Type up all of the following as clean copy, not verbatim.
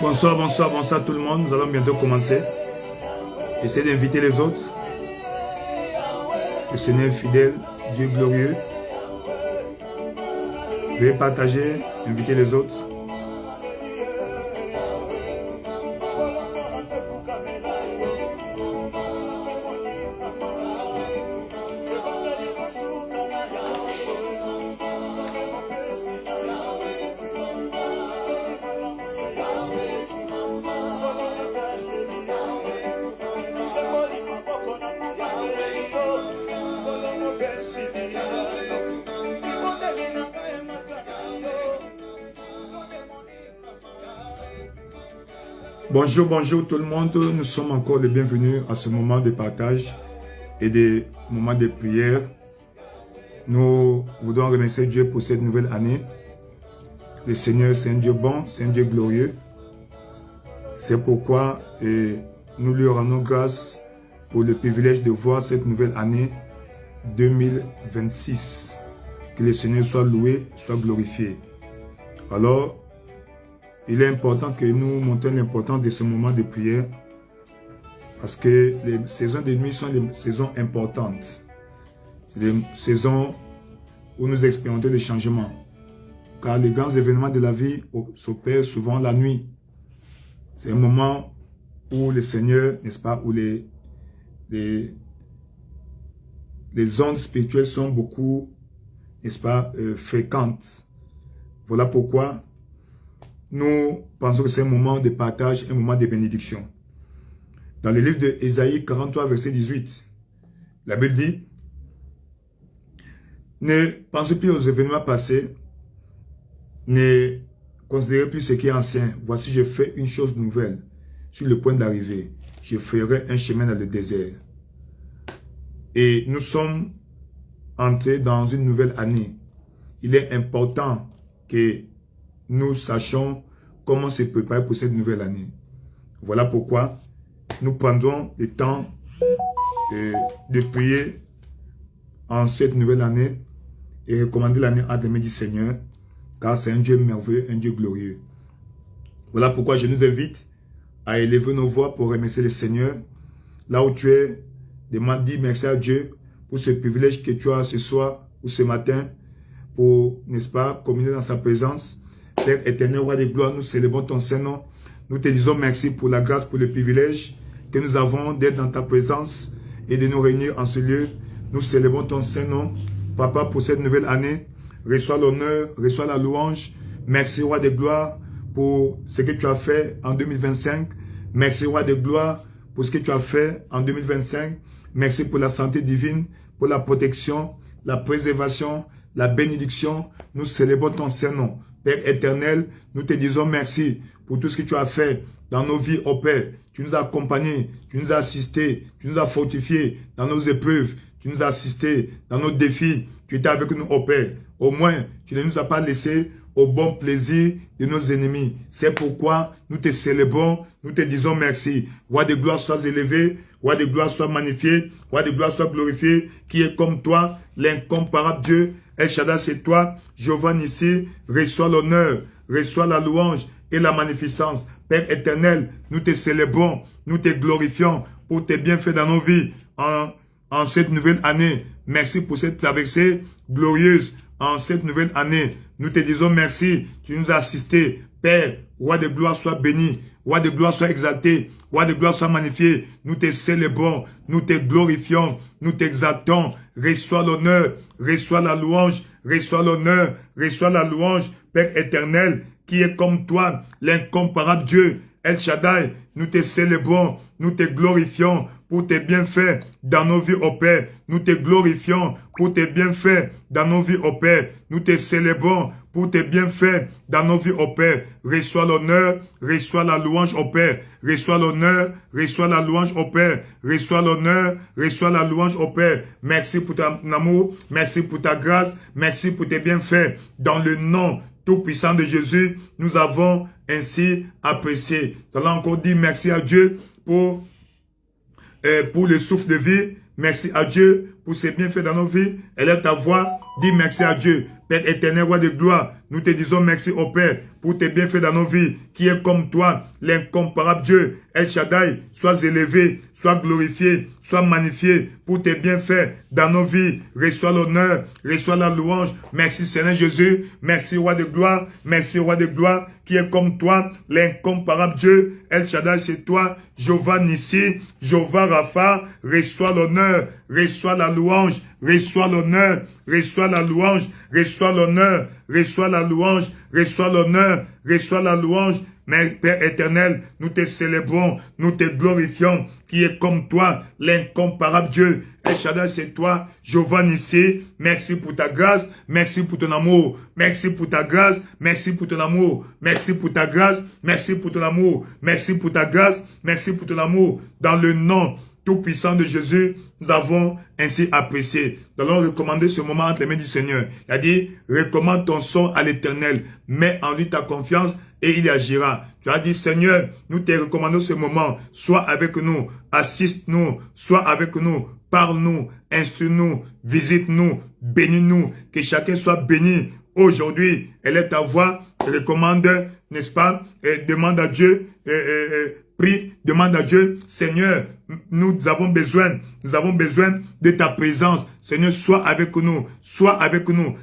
Bonsoir, bonsoir, bonsoir tout le monde. Nous allons bientôt commencer. Essayez d'inviter les autres. Le Seigneur est fidèle, Dieu glorieux. Veuillez partager, inviter les autres. Bonjour, bonjour tout le monde. Nous sommes encore les bienvenus à ce moment de partage et des moments de prière. Nous voulons remercier Dieu pour cette nouvelle année. Le Seigneur, c'est un Dieu bon, c'est un Dieu glorieux. C'est pourquoi nous lui rendons grâce pour le privilège de voir cette nouvelle année 2026. Que le Seigneur soit loué, soit glorifié. Alors, il est important que nous montrions l'importance de ce moment de prière parce que les saisons de nuit sont des saisons importantes. C'est des saisons où nous expérimentons des changements. Car les grands événements de la vie s'opèrent souvent la nuit. C'est un moment où le Seigneur, n'est-ce pas, où les ondes spirituelles sont beaucoup, n'est-ce pas, fréquentes. Voilà pourquoi nous pensons que c'est un moment de partage, un moment de bénédiction. Dans le livre de Ésaïe 43, verset 18, la Bible dit, ne pensez plus aux événements passés, ne considérez plus ce qui est ancien. Voici, je fais une chose nouvelle sur le point d'arriver. Je ferai un chemin dans le désert. Et nous sommes entrés dans une nouvelle année. Il est important que nous sachions comment se préparer pour cette nouvelle année. Voilà pourquoi nous prendrons le temps de prier en cette nouvelle année et recommander l'année à des mains du Seigneur, car c'est un Dieu merveilleux, un Dieu glorieux. Voilà pourquoi je nous invite à élever nos voix pour remercier le Seigneur. Là où tu es, dis merci à Dieu pour ce privilège que tu as ce soir ou ce matin pour, n'est-ce pas, communier dans sa présence. Père éternel, roi de gloire, nous célébrons ton Saint-Nom. Nous te disons merci pour la grâce, pour le privilège que nous avons d'être dans ta présence et de nous réunir en ce lieu. Nous célébrons ton Saint-Nom. Papa, pour cette nouvelle année, reçois l'honneur, reçois la louange. Merci, roi de gloire, pour ce que tu as fait en 2025. Merci, roi de gloire, pour ce que tu as fait en 2025. Merci pour la santé divine, pour la protection, la préservation, la bénédiction. Nous célébrons ton Saint-Nom. Père éternel, nous te disons merci pour tout ce que tu as fait dans nos vies, ô Père. Tu nous as accompagnés, tu nous as assistés, tu nous as fortifiés dans nos épreuves, tu nous as assistés dans nos défis. Tu étais avec nous, ô Père. Au moins, tu ne nous as pas laissés au bon plaisir de nos ennemis. C'est pourquoi nous te célébrons, nous te disons merci. Roi de gloire, sois élevé, roi de gloire, sois magnifié, roi de gloire, sois glorifié, qui est comme toi, l'incomparable Dieu. El Shaddai, c'est toi, Jéhovah Nissi, reçois l'honneur, reçois la louange et la magnificence. Père éternel, nous te célébrons, nous te glorifions pour tes bienfaits dans nos vies en cette nouvelle année. Merci pour cette traversée glorieuse en cette nouvelle année. Nous te disons merci, tu nous as assistés. Père, roi de gloire, sois béni. Roi de gloire, sois exalté. Roi de gloire, sois magnifié. Nous te célébrons, nous te glorifions, nous t'exaltons. Reçois l'honneur, reçois la louange, reçois l'honneur, reçois la louange. Père éternel, qui est comme toi, l'incomparable Dieu, El Shaddai, nous te célébrons, nous te glorifions pour tes bienfaits dans nos vies, ô Père. Nous te glorifions pour tes bienfaits dans nos vies, ô Père. Nous te célébrons pour tes bienfaits dans nos vies, ô Père. Reçois l'honneur, reçois la louange, ô Père. Reçois l'honneur, reçois la louange, ô Père. Reçois l'honneur, reçois la louange, ô Père. Merci pour ton amour, merci pour ta grâce, merci pour tes bienfaits. Dans le nom tout-puissant de Jésus, nous avons ainsi apprécié. Nous allons encore dire merci à Dieu pour le souffle de vie. Merci à Dieu pour ses bienfaits dans nos vies. Élève ta voix, dis merci à Dieu. Père éternel, roi de gloire, nous te disons merci au Père pour tes bienfaits dans nos vies, qui est comme toi, l'incomparable Dieu. El Shaddai, sois élevé, sois glorifié, sois magnifié pour tes bienfaits dans nos vies. Reçois l'honneur, reçois la louange. Merci Seigneur Jésus, merci roi de gloire, qui est comme toi, l'incomparable Dieu. El Shaddai, c'est toi, Jéhovah Nissi, Jéhovah Rapha. Reçois l'honneur, reçois la louange, reçois l'honneur, reçois la louange, reçois l'honneur, reçois la louange, reçois l'honneur, reçois la louange. Mais Père éternel, nous te célébrons, nous te glorifions, qui est comme toi, l'incomparable Dieu. El Shaddai, c'est toi, Jéhovah Nissi. Merci pour ta grâce, merci pour ton amour. Merci pour ta grâce, merci pour ton amour. Merci pour ta grâce, merci pour ton amour. Merci pour ta grâce, merci pour ton amour. Dans le nom tout-puissant de Jésus, nous avons ainsi apprécié. Nous allons recommander ce moment entre les mains du Seigneur. Il a dit, recommande ton sort à l'Éternel, mets en lui ta confiance et il agira. Tu as dit, Seigneur, nous te recommandons ce moment. Sois avec nous, assiste-nous, sois avec nous, parle-nous, instruis-nous, visite-nous, bénis-nous, que chacun soit béni. Aujourd'hui, elle est ta voix, recommande, n'est-ce pas, et demande à Dieu, prie, demande à Dieu, Seigneur, nous avons besoin de ta présence. Seigneur, sois avec nous,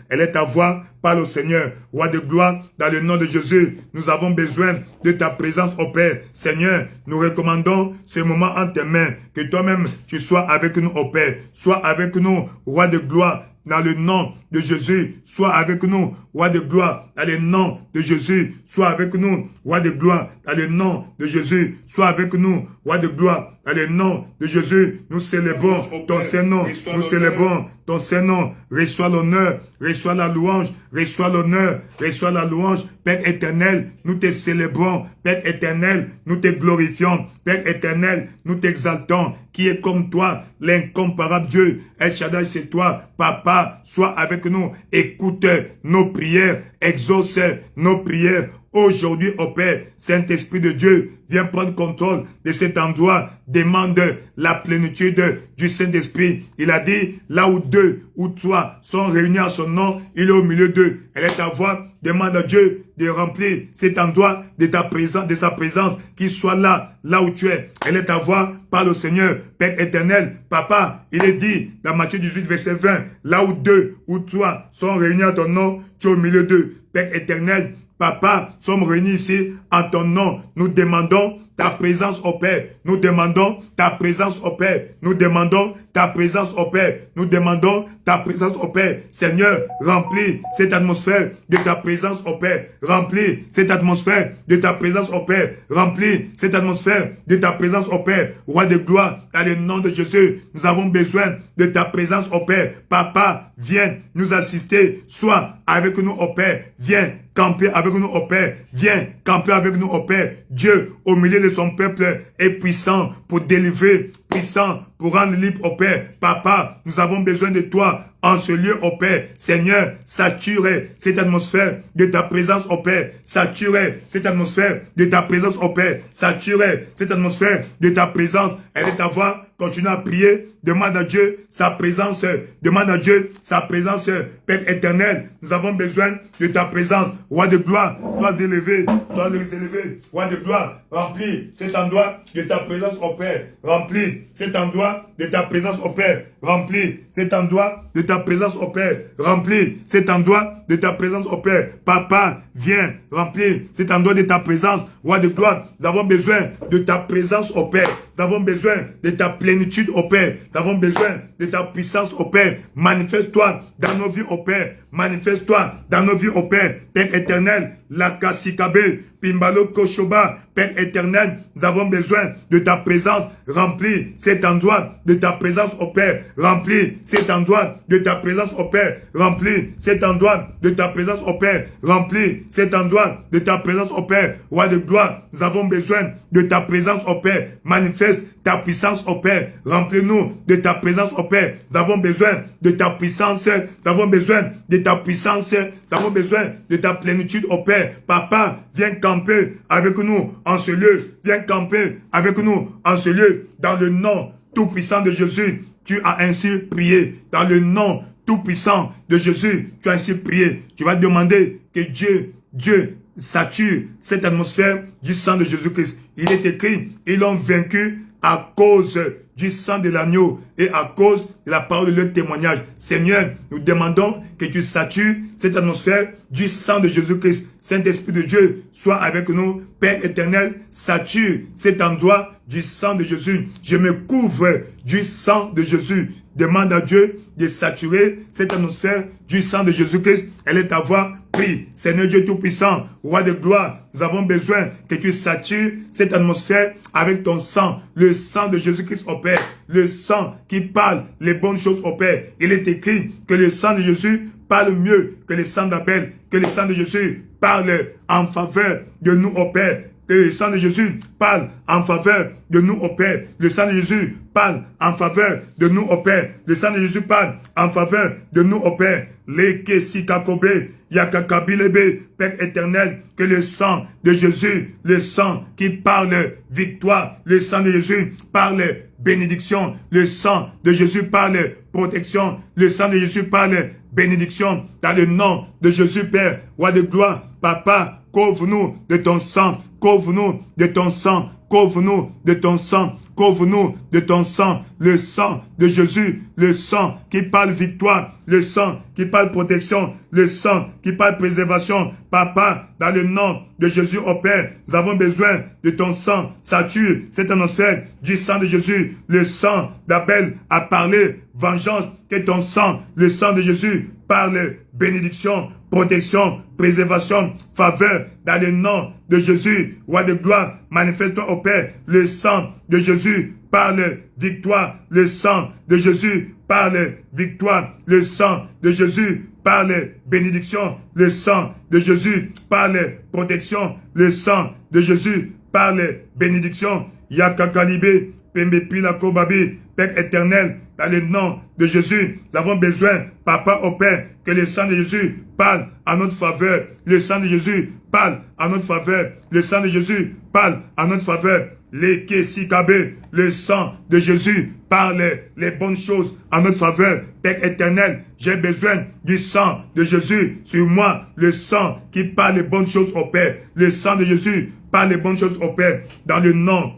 Elle est ta voix, parle au Seigneur, roi de gloire, dans le nom de Jésus. Nous avons besoin de ta présence, ô Père. Seigneur, nous recommandons ce moment en tes mains, que toi-même, tu sois avec nous, ô Père. Sois avec nous, roi de gloire, dans le nom de Jésus, sois avec nous, roi de gloire, dans le nom de Jésus, sois avec nous, roi de gloire, dans le nom de Jésus, sois avec nous, roi de gloire, dans le nom de Jésus, nous célébrons ton Saint-Nom, nous célébrons ton Saint-Nom, reçois l'honneur, reçois la louange, reçois l'honneur, reçois la louange, Père éternel, nous te célébrons, Père éternel, nous te glorifions, Père éternel, nous t'exaltons, qui est comme toi, l'incomparable Dieu, El Shaddai, c'est toi, Papa, sois avec nous, écoute nos prières, exauce nos prières. Aujourd'hui, ô Père, Saint-Esprit de Dieu, viens prendre contrôle de cet endroit. Demande la plénitude du Saint-Esprit. Il a dit, là où deux ou trois sont réunis à son nom, il est au milieu d'eux. Elle est ta voix. Demande à Dieu de remplir cet endroit de ta présence, de sa présence, qu'il soit là où tu es. Elle est ta voix. Parle au Seigneur, Père éternel. Papa, il est dit dans Matthieu 18, verset 20, là où deux ou trois sont réunis à ton nom, tu es au milieu d'eux. Père éternel, Papa, sommes réunis ici en ton nom. Nous demandons ta présence au Père. Nous demandons ta présence au Père. Nous demandons ta présence au Père. Nous demandons ta présence au Père. Seigneur, remplis cette atmosphère de ta présence au Père. Remplis cette atmosphère de ta présence au Père. Remplis cette atmosphère de ta présence au Père. Roi de gloire, dans le nom de Jésus, nous avons besoin de ta présence au Père. Papa, viens nous assister. Sois avec nous, ô Père. Viens camper avec nous, ô Père. Viens camper avec nous, ô Père. Dieu, au milieu de son peuple, est puissant pour délivrer, puissant pour rendre libre, ô Père. Papa, nous avons besoin de toi en ce lieu, ô Père. Seigneur, sature cette atmosphère de ta présence, ô Père. Sature cette atmosphère de ta présence, ô Père. Sature cette atmosphère de ta présence. Elle est ta voix. Continue à prier. Demande à Dieu sa présence. Demande à Dieu sa présence. Père éternel, nous avons besoin de ta présence. Roi de gloire, sois élevé. Sois élevé. Roi de gloire, remplis cet endroit de ta présence, ô Père. Remplis cet endroit de ta présence, ô Père. Remplis cet endroit de ta présence, ô Père. Remplis cet endroit de ta présence, ô Père. Papa, viens remplir cet endroit de ta présence. Roi de gloire, nous avons besoin de ta présence, ô Père. Nous avons besoin de ta plénitude, ô Père. Nous avons besoin de ta puissance, ô Père. Manifeste-toi dans nos vies, ô Père. Manifeste-toi dans nos vies, ô Père. Père éternel, la Kassikabe, Pimbalo Koshoba, Père éternel, nous avons besoin de ta présence. Remplis cet endroit de ta présence, ô Père. Remplis cet endroit de ta présence, ô Père. Remplis cet endroit de ta présence, ô Père. Remplis cet endroit de ta présence, ô Père. Roi de gloire, nous avons besoin de ta présence, ô Père. Manifeste ta puissance, ô Père. Remplis-nous de ta présence, ô Père. Nous avons besoin de ta puissance. Nous avons besoin de ta puissance. Nous avons besoin de ta plénitude, ô Père. Papa, viens camper avec nous en ce lieu. Viens camper avec nous en ce lieu. Dans le nom tout-puissant de Jésus, tu as ainsi prié. Dans le nom tout-puissant de Jésus, tu as ainsi prié. Tu vas demander que Dieu sature cette atmosphère du sang de Jésus-Christ. Il est écrit, ils l'ont vaincu à cause du sang de l'agneau et à cause de la parole de leur témoignage. Seigneur, nous demandons que tu satures cette atmosphère du sang de Jésus-Christ. Saint-Esprit de Dieu, sois avec nous. Père éternel, sature cet endroit du sang de Jésus. Je me couvre du sang de Jésus. Demande à Dieu de saturer cette atmosphère du sang de Jésus-Christ. Elle est ta voix. Prie, Seigneur Dieu Tout-Puissant, Roi de gloire, nous avons besoin que tu satures cette atmosphère avec ton sang, le sang de Jésus-Christ au Père, le sang qui parle les bonnes choses au Père. Il est écrit que le sang de Jésus parle mieux que le sang d'Abel, que le sang de Jésus parle en faveur de nous au Père. Le sang de Jésus parle en faveur de nous au Père. Le sang de Jésus parle en faveur de nous au Père. Le sang de Jésus parle en faveur de nous au Père. Leke sikakobe, yakakabilebe, Père éternel, que le sang de Jésus, le sang qui parle victoire, le sang de Jésus parle bénédiction, le sang de Jésus parle protection, le sang de Jésus parle bénédiction, dans le nom de Jésus, Père, Roi de gloire, Papa, couvre-nous de ton sang, couvre-nous de ton sang, couvre-nous de ton sang, couvre-nous de ton sang, le sang de Jésus, le sang qui parle victoire, le sang qui parle protection, le sang qui parle préservation. Papa, dans le nom de Jésus au Père, nous avons besoin de ton sang. Sature cette atmosphère du sang de Jésus. Le sang d'Abel a parlé vengeance, que ton sang, le sang de Jésus, parle bénédiction, protection, préservation, faveur, dans le nom de Jésus, Roi de gloire, manifeste-toi au Père. Le sang de Jésus parle victoire, le sang de Jésus parle victoire, le sang de Jésus parle bénédiction, le sang de Jésus parle protection, le sang de Jésus parle bénédiction. Yakakalibé, Pembepila Kobabi, Père éternel, dans le nom de Jésus, nous avons besoin, Papa au Père, que le sang de Jésus parle à notre faveur. Le sang de Jésus parle à notre faveur. Le sang de Jésus parle à notre faveur. Leke sikabe, le sang de Jésus parle les bonnes choses à notre faveur. Père éternel, j'ai besoin du sang de Jésus sur moi. Le sang qui parle les bonnes choses au Père. Le sang de Jésus parle les bonnes choses au Père. Dans le nom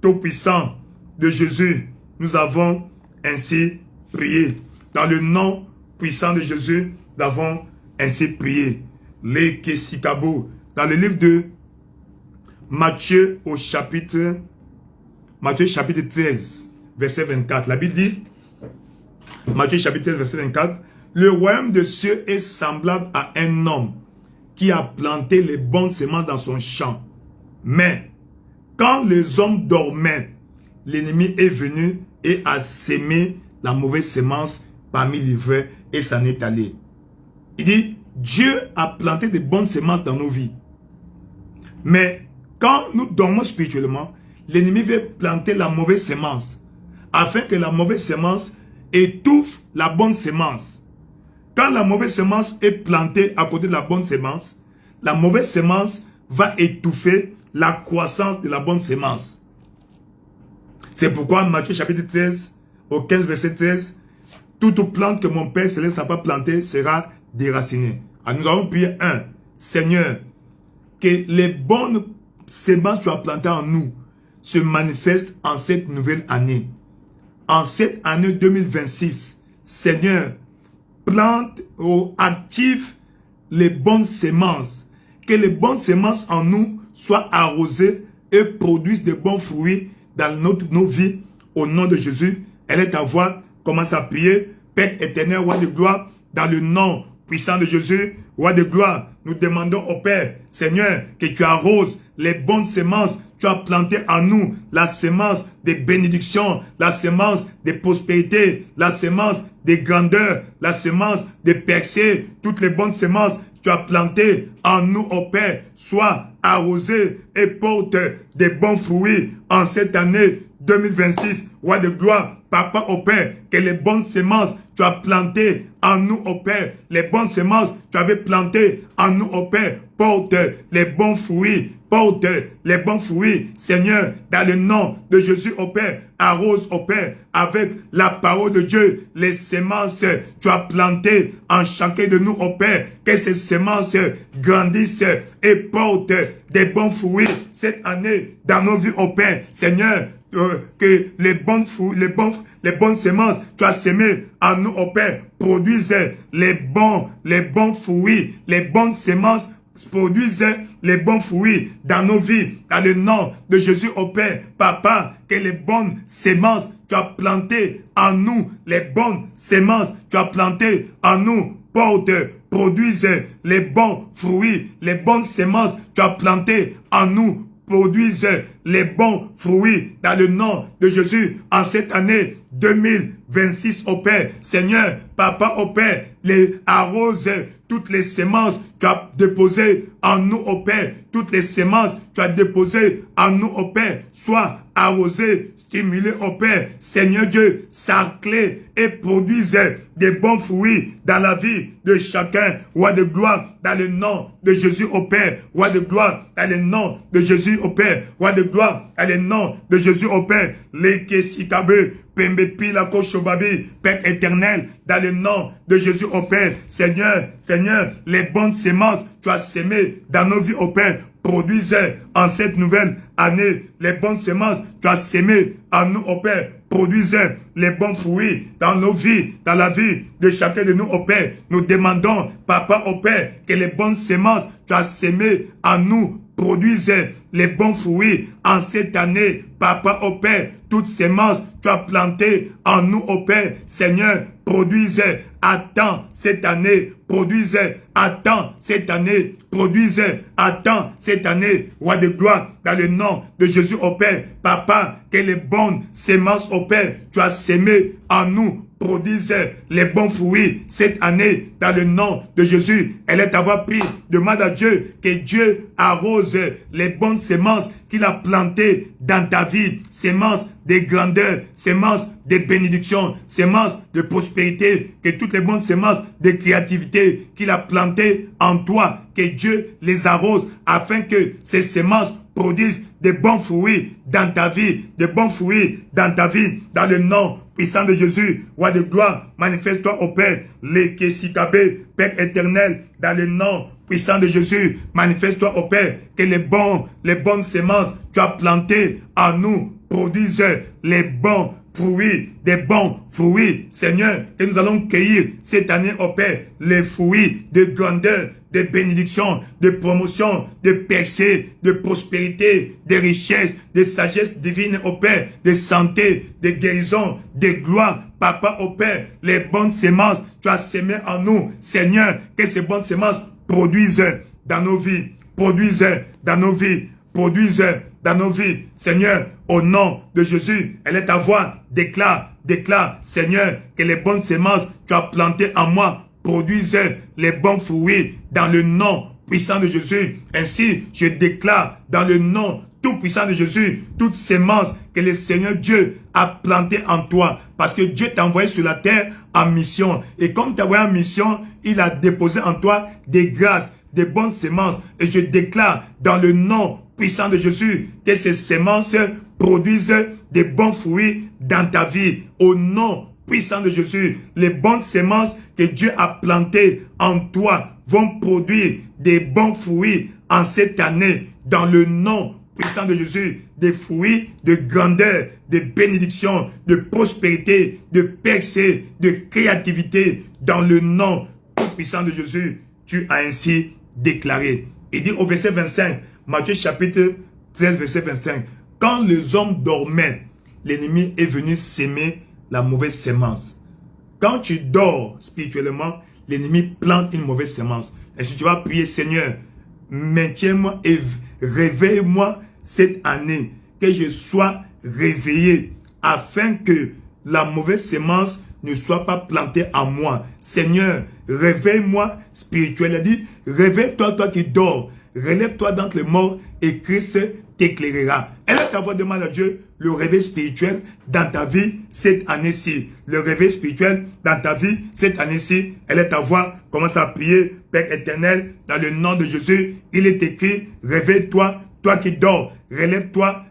tout-puissant de Jésus, nous avons ainsi prié. Dans le nom puissant de Jésus, nous avons ainsi prié. Leke sikabo. Dans le livre de Matthieu au chapitre 13, verset 24. La Bible dit, Matthieu chapitre 13, verset 24, le royaume de cieux est semblable à un homme qui a planté les bonnes semences dans son champ. Mais, quand les hommes dormaient, l'ennemi est venu et a sémé la mauvaise semence parmi l'ivraie et s'en est allé. Il dit, Dieu a planté de bonnes semences dans nos vies. Mais quand nous dormons spirituellement, l'ennemi veut planter la mauvaise semence, afin que la mauvaise semence étouffe la bonne semence. Quand la mauvaise semence est plantée à côté de la bonne semence, la mauvaise semence va étouffer la croissance de la bonne semence. C'est pourquoi Matthieu chapitre 13, au 15 verset 13, toute plante que mon Père Céleste n'a pas plantée sera déracinée. Alors nous avons prié Seigneur, que les bonnes semences que tu as plantées en nous se manifestent en cette nouvelle année. En cette année 2026, Seigneur, plante ou active les bonnes semences. Que les bonnes semences en nous soient arrosées et produisent de bons fruits dans nos vies. Au nom de Jésus, elle est ta voix. Commence à prier. Père éternel, roi de gloire, dans le nom puissant de Jésus, roi de gloire, nous demandons au Père, Seigneur, que tu arroses les bonnes semences. Tu as planté en nous la semence des bénédictions, la semence des prospérités, la semence des grandeurs, la semence des percées, toutes les bonnes semences tu as plantées en nous, au Père, soient arrosées et portent des bons fruits en cette année 2026. Roi de gloire, Papa, au Père, que les bonnes semences tu as plantées en nous, au Père, les bonnes semences tu avais plantées en nous, au Père, portent les bons fruits, porte les bons fruits, Seigneur, dans le nom de Jésus, au Père, arrose, au Père, avec la parole de Dieu, les semences tu as plantées en chacun de nous, au Père, que ces semences grandissent et portent des bons fruits cette année dans nos vies, au Père, Seigneur, que les bonnes semences tu as semées en nous, au Père, produisent les bons fruits, les bonnes semences produisent les bons fruits dans nos vies, dans le nom de Jésus, au Père. Papa, que les bonnes semences tu as plantées en nous, les bonnes semences tu as plantées en nous, produisent les bons fruits, les bonnes semences tu as plantées en nous, produisent les bons fruits dans le nom de Jésus en cette année 2026, au Père. Seigneur, Papa, au Père, les arrose toutes les semences tu as déposées en nous, au Père. Toutes les semences tu as déposées en nous, au Père, soient arrosées, stimulées, au Père. Seigneur Dieu, sarclées et produisent des bons fruits dans la vie de chacun. Roi de gloire, dans le nom de Jésus, au Père. Roi de gloire, dans le nom de Jésus, au Père. Roi de gloire, dans le nom de Jésus, au Père. Les Kessikabe, Pembepi, la Koshobabi, Père éternel, dans le nom de Jésus, au Père. Seigneur, les bonnes semences tu as semées dans nos vies, au Père, produisent en cette nouvelle année. Les bonnes semences tu as semées en nous, au Père, produisent les bons fruits dans nos vies, dans la vie de chacun de nous, au Père. Nous demandons, Papa, au Père, que les bonnes semences tu as semées en nous produisent les bons fruits en cette année. Papa, au Père, toutes semences tu as plantées en nous, au Père, Seigneur, produisent à temps cette année, produisent à temps cette année, produisent à temps cette année. Roi de gloire, dans le nom de Jésus, au Père, Papa, que les bonnes semences, au Père, tu as semées en nous, produisent les bons fruits cette année dans le nom de Jésus. Elle est avoir pris. Demande à Dieu que Dieu arrose les bonnes semences qu'il a plantées dans ta vie. Semences de grandeur, semences de bénédiction, semences de prospérité, que toutes les bonnes semences de créativité qu'il a plantées en toi, que Dieu les arrose afin que ces semences produisent de bons fruits dans ta vie, de bons fruits dans ta vie, dans le nom puissant de Jésus. Roi de gloire, manifeste-toi au Père, les Kessikabe, Père éternel, dans le nom puissant de Jésus, manifeste-toi au Père, que les bonnes semences tu as plantées en nous produisent les bons fruits, des bons fruits, Seigneur, que nous allons cueillir cette année, au Père, les fruits de grandeur, de bénédiction, de promotion, de percée, de prospérité, de richesse, de sagesse divine, au Père, de santé, de guérison, de gloire. Papa, au Père, les bonnes semences tu as semées en nous, Seigneur, que ces bonnes semences produisent dans nos vies, produisent dans nos vies, produisent dans nos vies. Seigneur, au nom de Jésus, elle est ta voix, déclare, Seigneur, que les bonnes semences tu as plantées en moi produisent les bons fruits dans le nom puissant de Jésus. Ainsi, je déclare dans le nom tout puissant de Jésus, toute sémence que le Seigneur Dieu a plantée en toi. Parce que Dieu t'a envoyé sur la terre en mission. Et comme tu as envoyé en mission, il a déposé en toi des grâces, des bonnes sémences. Et je déclare dans le nom puissant de Jésus que ces sémences produisent des bons fruits dans ta vie. Au nom puissant de Jésus, les bonnes sémences que Dieu a plantées en toi vont produire des bons fruits en cette année. Dans le nom puissant de Jésus, des fruits de grandeur, de bénédiction, de prospérité, de percée, de créativité. Dans le nom puissant de Jésus, tu as ainsi déclaré. Il dit au verset 25, Matthieu chapitre 13, verset 25, quand les hommes dormaient, l'ennemi est venu s'aimer la mauvaise sémence. Quand tu dors spirituellement, l'ennemi plante une mauvaise sémence. Et si tu vas prier, Seigneur, maintiens-moi et réveille-moi cette année, que je sois réveillé, afin que la mauvaise sémence ne soit pas plantée en moi. Seigneur, réveille-moi spirituel. Il a dit, réveille-toi, toi qui dors, relève-toi d'entre les morts et Christ t'éclairera. Elle est ta voix, demande à Dieu le réveil spirituel dans ta vie cette année-ci. Le réveil spirituel dans ta vie cette année-ci. Elle est ta voix. Commence à prier, Père éternel, dans le nom de Jésus. Il est écrit, réveille-toi, toi qui dors, relève-toi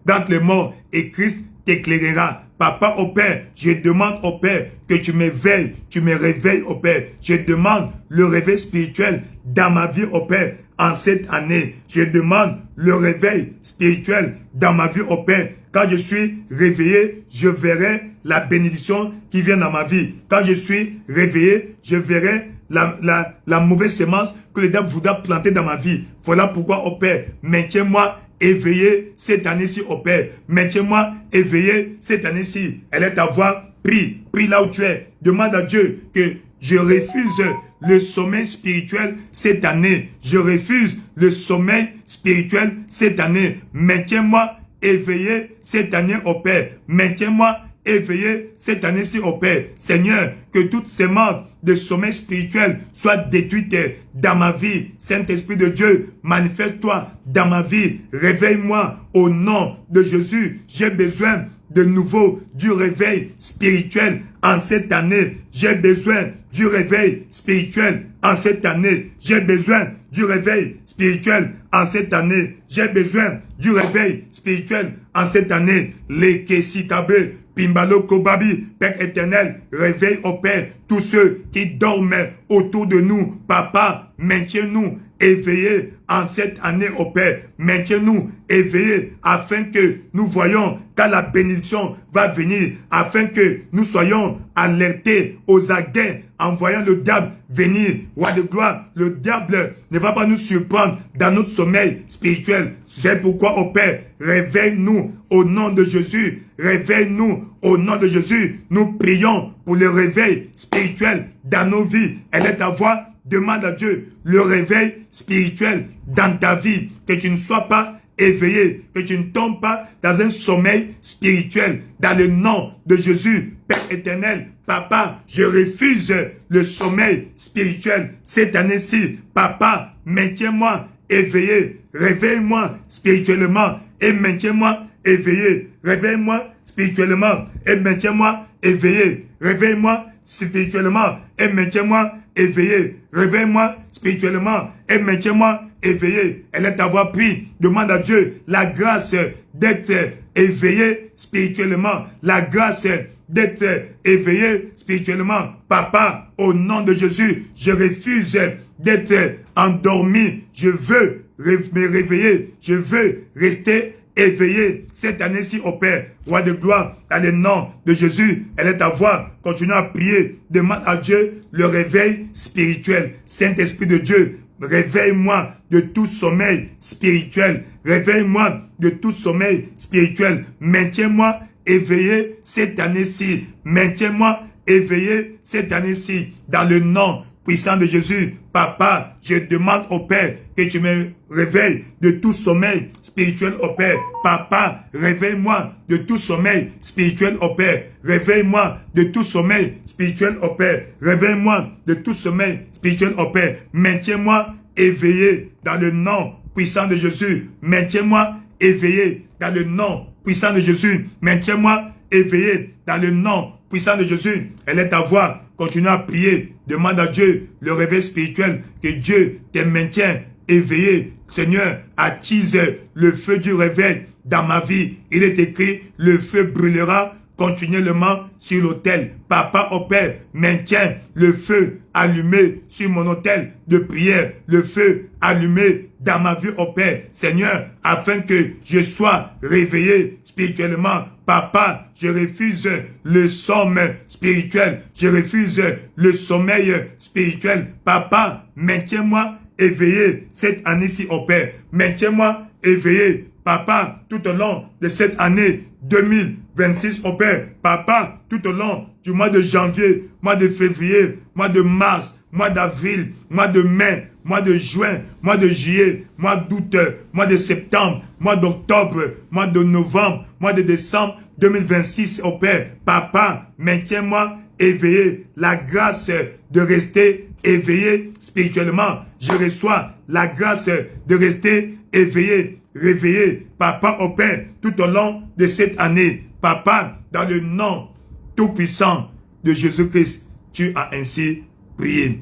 d'entre les morts et Christ t'éclairera. Papa, au Père, je demande au Père que tu m'éveilles, tu me réveilles au Père. Je demande le réveil spirituel dans ma vie au Père en cette année. Je demande le réveil spirituel dans ma vie au Père. Quand je suis réveillé, je verrai la bénédiction qui vient dans ma vie. Quand je suis réveillé, je verrai la mauvaise sémence que le diable voudra planter dans ma vie. Voilà pourquoi, au Père, maintiens-moi éveillé cette année-ci, au Père. Maintiens-moi éveillé cette année-ci. Elle est ta voix. Prie, prie là où tu es. Demande à Dieu que je refuse le sommeil spirituel cette année. Je refuse le sommeil spirituel cette année. Maintiens-moi éveillé cette année, au Père. Maintiens-moi éveillé cette année-ci, au Père. Seigneur, que toute sémence de sommeil spirituel soit détruite dans ma vie. Saint-Esprit de Dieu, manifeste-toi dans ma vie. Réveille-moi au nom de Jésus. J'ai besoin de nouveau du réveil spirituel en cette année. J'ai besoin du réveil spirituel en cette année. J'ai besoin du réveil spirituel en cette année. J'ai besoin du réveil spirituel en cette année. Les Kessitabe, Pimbalo Kobabi, Père éternel, réveille au Père tous ceux qui dorment autour de nous. Papa, maintiens-nous éveillés en cette année au Père. Maintiens-nous éveillés afin que nous voyons quand la bénédiction va venir, afin que nous soyons alertés aux aguets en voyant le diable venir. Roi de gloire, le diable ne va pas nous surprendre dans notre sommeil spirituel. C'est pourquoi, au Père, réveille-nous au nom de Jésus. Réveille-nous au nom de Jésus. Nous prions pour le réveil spirituel dans nos vies. Elle est ta voix. Demande à Dieu le réveil spirituel dans ta vie. Que tu ne sois pas éveillé, que tu ne tombes pas dans un sommeil spirituel. Dans le nom de Jésus, Père éternel, Papa, je refuse le sommeil spirituel cette année-ci. Papa, maintiens-moi éveillé, réveille-moi spirituellement et maintiens-moi éveillé. Réveille-moi spirituellement et maintiens-moi éveillé. Réveille-moi spirituellement et maintiens-moi éveillé. Réveille-moi spirituellement et maintiens-moi éveillé. Elle est ta voix, prie. Demande à Dieu la grâce d'être éveillé spirituellement. La grâce d'être éveillé spirituellement. Papa, au nom de Jésus, je refuse d'être endormi. Je veux me réveiller. Je veux rester éveillé cette année-ci au Père. Roi de gloire, dans le nom de Jésus, elle est ta voix. Continue à prier. Demande à Dieu le réveil spirituel. Saint-Esprit de Dieu, réveille-moi de tout sommeil spirituel. Réveille-moi de tout sommeil spirituel. Maintiens-moi éveillé cette année-ci. Maintiens-moi éveillé cette année-ci. Dans le nom puissant de Jésus. Papa, je demande au Père que tu me réveilles de tout sommeil spirituel au Père. Papa, réveille-moi de tout sommeil spirituel au Père. Réveille-moi de tout sommeil spirituel au Père. Réveille-moi de tout sommeil spirituel au Père. Maintiens-moi éveillé dans le nom puissant de Jésus. Maintiens-moi éveillé dans le nom puissant de Jésus. Maintiens-moi éveillé dans le nom puissant de Jésus. Elle est ta voix. Continue à prier. Demande à Dieu le réveil spirituel. Que Dieu te maintienne éveillé. Seigneur, attise le feu du réveil dans ma vie. Il est écrit, le feu brûlera continuellement sur l'autel. Papa au Père, maintiens le feu allumé sur mon autel de prière. Le feu allumé dans ma vie au Père. Seigneur, afin que je sois réveillé spirituellement. Papa, je refuse le sommeil spirituel. Je refuse le sommeil spirituel. Papa, maintiens-moi éveillé cette année-ci au Père. Maintiens-moi éveillé, Papa, tout au long de cette année 2026 au Père. Papa, tout au long du mois de janvier, mois de février, mois de mars, mois d'avril, mois de mai, mois de juin, mois de juillet, mois d'août, mois de septembre, mois d'octobre, mois de novembre, mois de décembre 2026 au Père. Papa, maintiens-moi éveillé, la grâce de rester éveillé spirituellement. Je reçois la grâce de rester éveillé, réveillé, Papa au Père, tout au long de cette année. Papa, dans le nom tout-puissant de Jésus-Christ, tu as ainsi prié.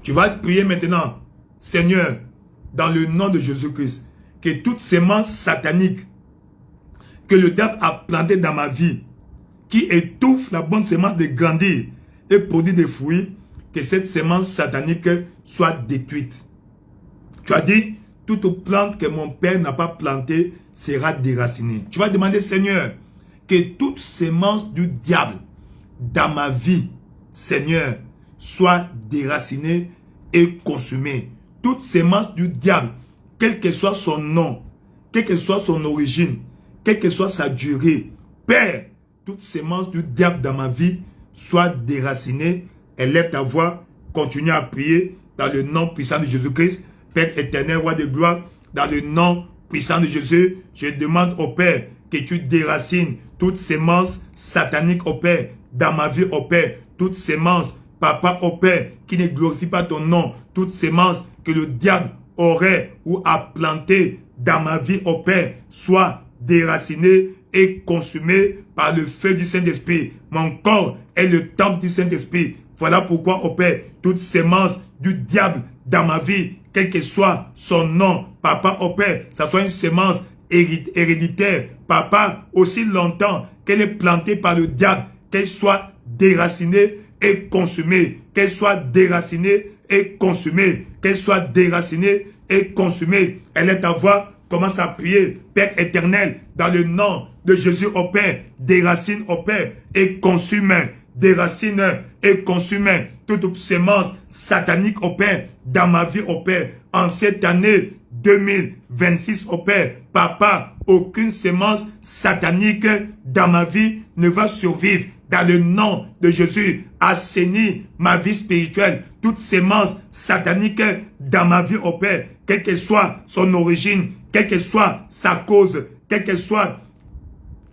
Tu vas prier maintenant, Seigneur, dans le nom de Jésus-Christ, que toute sémence satanique que le diable a plantée dans ma vie, qui étouffe la bonne sémence de grandir et produire des fruits, que cette sémence satanique soit détruite. Tu as dit, toute plante que mon Père n'a pas plantée sera déracinée. Tu vas demander, Seigneur, que toute sémence du diable dans ma vie, Seigneur, soit déracinée et consumée. Toute sémence du diable, quel que soit son nom, quelle que soit son origine, quelle que soit sa durée, Père, toute sémence du diable dans ma vie soit déracinée. Élève ta voix, continue à prier dans le nom puissant de Jésus-Christ. Père éternel, roi de gloire, dans le nom puissant de Jésus, je demande au Père que tu déracines toute sémence satanique au Père, dans ma vie au Père, toute sémence, Papa au Père, qui ne glorifie pas ton nom, toute sémence que le diable aurait ou a planté dans ma vie au Père, soit déracinée et consumée par le feu du Saint-Esprit. Mon corps est le temple du Saint-Esprit. Voilà pourquoi, au Père, toute sémence du diable dans ma vie, quel que soit son nom, Papa, au Père, ça soit une sémence héréditaire, Papa, aussi longtemps qu'elle est plantée par le diable, qu'elle soit déracinée et consumée, qu'elle soit déracinée et consumée, qu'elle soit déracinée et consumée. Elle est ta voix, commence à prier, Père éternel, dans le nom de Jésus au Père, déracine au Père et consume, déracine et consume toute sémence satanique au Père, dans ma vie au Père, en cette année 2026 au Père. Papa, aucune sémence satanique dans ma vie ne va survivre. Dans le nom de Jésus, assainis ma vie spirituelle. Toute sémence satanique dans ma vie au Père, quelle que soit son origine, quelle que soit sa cause, quelle que soit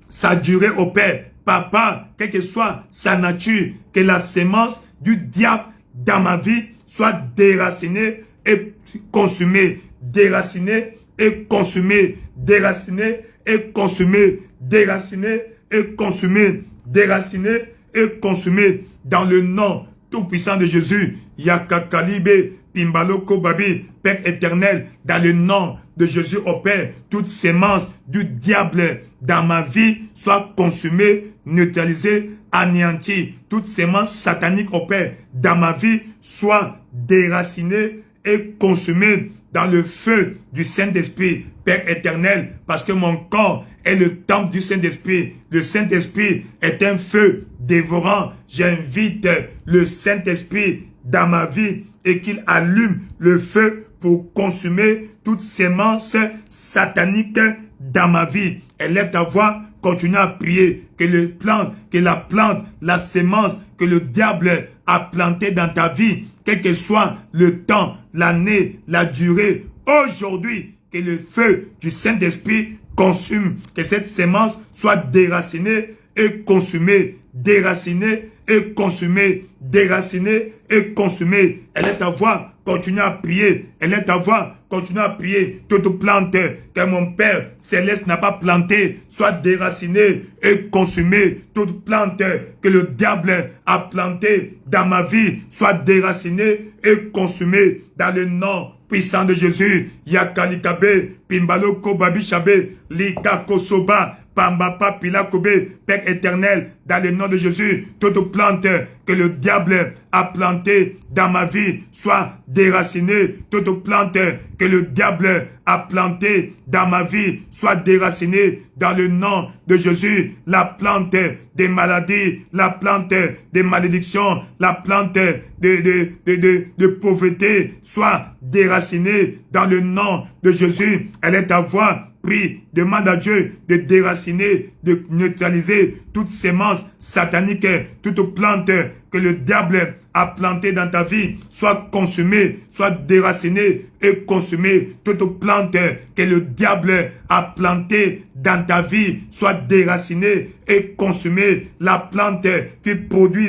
sa durée au Père, Papa, quelle que soit sa nature, que la sémence du diable dans ma vie soit déracinée et consumée, déracinée et consumée, déracinée et consumée, déracinée et consumée, déracinée et consumée, dans le nom tout-puissant de Jésus. Yakakalibe, Pimbalo Babi, Père éternel, dans le nom de Jésus au Père, toute sémence du diable dans ma vie soit consumée, neutralisée, anéantie. Toute sémence satanique au Père dans ma vie soit déracinée et consumée dans le feu du Saint-Esprit, Père éternel, parce que mon corps est le temple du Saint-Esprit. Le Saint-Esprit est un feu dévorant. J'invite le Saint-Esprit dans ma vie et qu'il allume le feu pour consumer toute sémence satanique dans ma vie. Élève ta voix, continue à prier que la plante, la sémence que le diable a planté dans ta vie, quel que soit le temps, l'année, la durée, aujourd'hui, que le feu du Saint-Esprit consume, que cette semence soit déracinée et consumée, déracinée et consumée, déracinée et consumée. Elle est ta voix, continue à prier. Elle est ta voix, continue à prier. Toute plante que mon Père Céleste n'a pas plantée soit déracinée et consumée. Toute plante que le diable a plantée dans ma vie soit déracinée et consumée. Dans le nom puissant de Jésus, Yakalikabe, Pimbalo Kobabi Shabe, Lika Kosoba, Pambapa Pilakobe, Père éternel, dans le nom de Jésus, toute plante que le diable a plantée dans ma vie soit déracinée. Toute plante que le diable a plantée dans ma vie soit déracinée dans le nom de Jésus. La plante des maladies, la plante des malédictions, la plante de pauvreté soit déracinée dans le nom de Jésus. Elle est ta voix. Prie, demande à Dieu de déraciner, de neutraliser toute sémence satanique, toute plante que le diable a plantée dans ta vie, soit consumée, soit déracinée et consumée. Toute plante que le diable a plantée dans ta vie, soit déracinée et consumée. La plante qui produit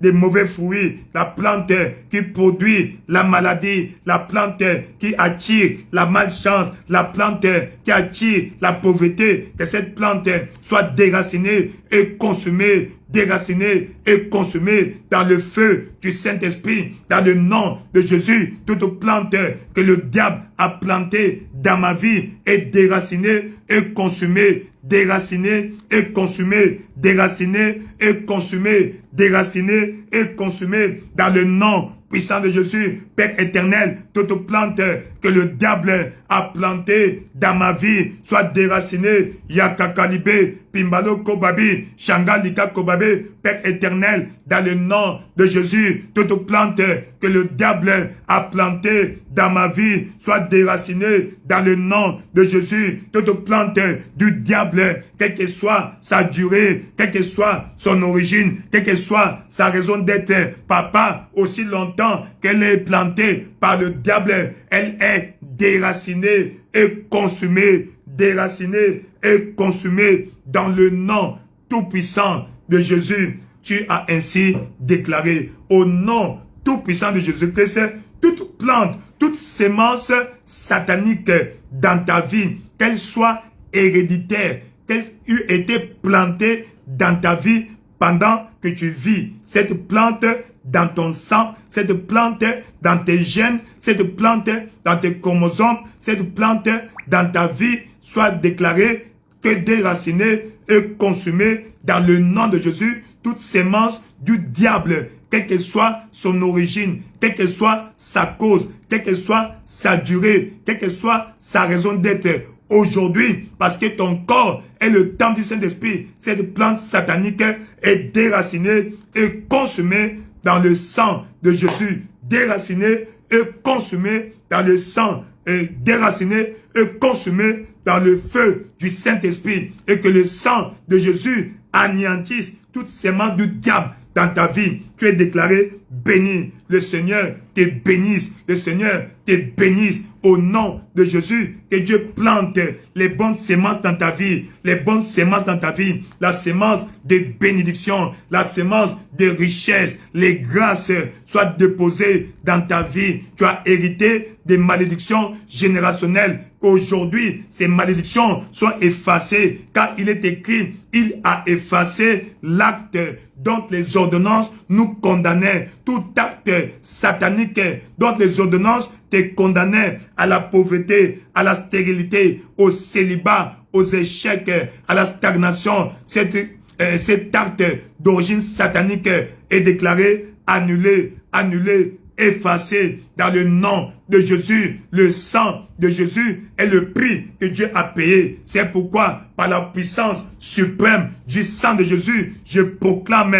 des mauvais fruits, la plante qui produit la maladie, la plante qui attire la malchance, la plante qui attire la pauvreté, que cette plante soit déracinée et consumée, déracinée et consumée dans le feu du Saint-Esprit, dans le nom de Jésus. Toute plante que le diable a plantée dans ma vie est déracinée et consumée, déracinée et consumée, déracinée et consumée, déracinée et consumée dans le nom puissant de Jésus. Père éternel, toute plante que le diable a plantée dans ma vie soit déracinée. Yakakalibé, Pimbalo Kobabi, Shangalika Kobabe, Père éternel, dans le nom de Jésus, toute plante que le diable a plantée dans ma vie soit déracinée dans le nom de Jésus. Toute plante du diable, quelle que soit sa durée, quelle que soit son origine, quelle que soit sa raison d'être, papa, aussi longtemps qu'elle est plantée par le diable, elle est déracinée et consumée, déracinée et consumée dans le nom tout-puissant de Jésus. Tu as ainsi déclaré au nom tout-puissant de Jésus-Christ, toute plante, toute sémence satanique dans ta vie, qu'elle soit héréditaire, qu'elle eût été plantée dans ta vie pendant que tu vis, cette plante dans ton sang, cette plante dans tes gènes, cette plante dans tes chromosomes, cette plante dans ta vie, soit déclarée que déracinée et consumée dans le nom de Jésus. Toute sémence du diable, quelle que soit son origine, quelle que soit sa cause, quelle que soit sa durée, quelle que soit sa raison d'être, aujourd'hui, parce que ton corps est le temple du Saint-Esprit, cette plante satanique est déracinée et consumée dans le sang de Jésus, déracinée et consumée dans le sang, et déracinée et consumée dans le feu du Saint-Esprit, et que le sang de Jésus anéantisse toutes sémences du diable dans ta vie. Tu es déclaré béni. Le Seigneur te bénisse. Le Seigneur te bénisse au nom de Jésus. Que Dieu plante les bonnes sémences dans ta vie. Les bonnes sémences dans ta vie. La sémence de bénédiction. La sémence de richesse. Les grâces soient déposées dans ta vie. Tu as hérité des malédictions générationnelles. Qu'aujourd'hui, ces malédictions soient effacées. Car il est écrit, il a effacé l'acte dont les ordonnances nous condamnaient. Tout acte satanique dont les ordonnances te condamnaient à la pauvreté, à la stérilité, au célibat, aux échecs, à la stagnation. Cet acte d'origine satanique est déclaré annulé, annulé, effacé dans le nom de Jésus. Le sang de Jésus est le prix que Dieu a payé. C'est pourquoi, par la puissance suprême du sang de Jésus, je proclame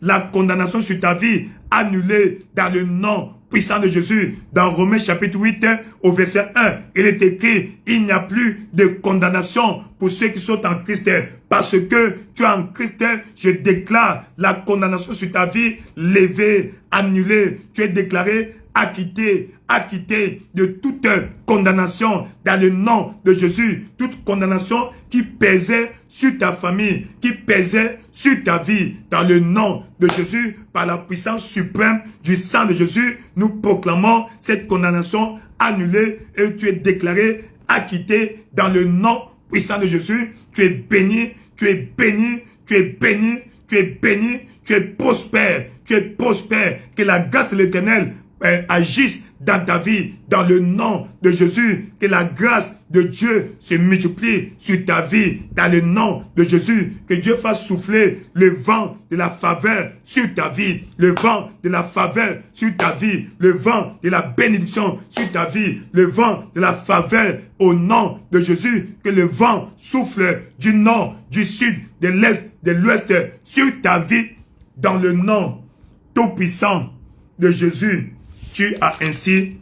la condamnation sur ta vie annulée dans le nom puissant de Jésus. Dans Romains chapitre 8, au verset 1, il est écrit, il n'y a plus de condamnation pour ceux qui sont en Christ. Parce que tu es en Christ, je déclare la condamnation sur ta vie, levée, annulée. Tu es déclaré acquitté, acquitté de toute condamnation dans le nom de Jésus. Toute condamnation qui pesait sur ta famille, qui pesait sur ta vie. Dans le nom de Jésus, par la puissance suprême du sang de Jésus, nous proclamons cette condamnation annulée et tu es déclaré acquitté dans le nom puissant de Jésus. Tu es béni, tu es béni, tu es béni, tu es béni, tu es prospère, tu es prospère. Que la grâce de l'Éternel agisse dans ta vie, dans le nom de Jésus. Que la grâce de Dieu se multiplie sur ta vie, dans le nom de Jésus. Que Dieu fasse souffler le vent de la faveur sur ta vie, le vent de la faveur sur ta vie, le vent de la bénédiction sur ta vie, le vent de la faveur au nom de Jésus. Que le vent souffle du nord, du sud, de l'est, de l'ouest sur ta vie, dans le nom tout-puissant de Jésus. Tu as ainsi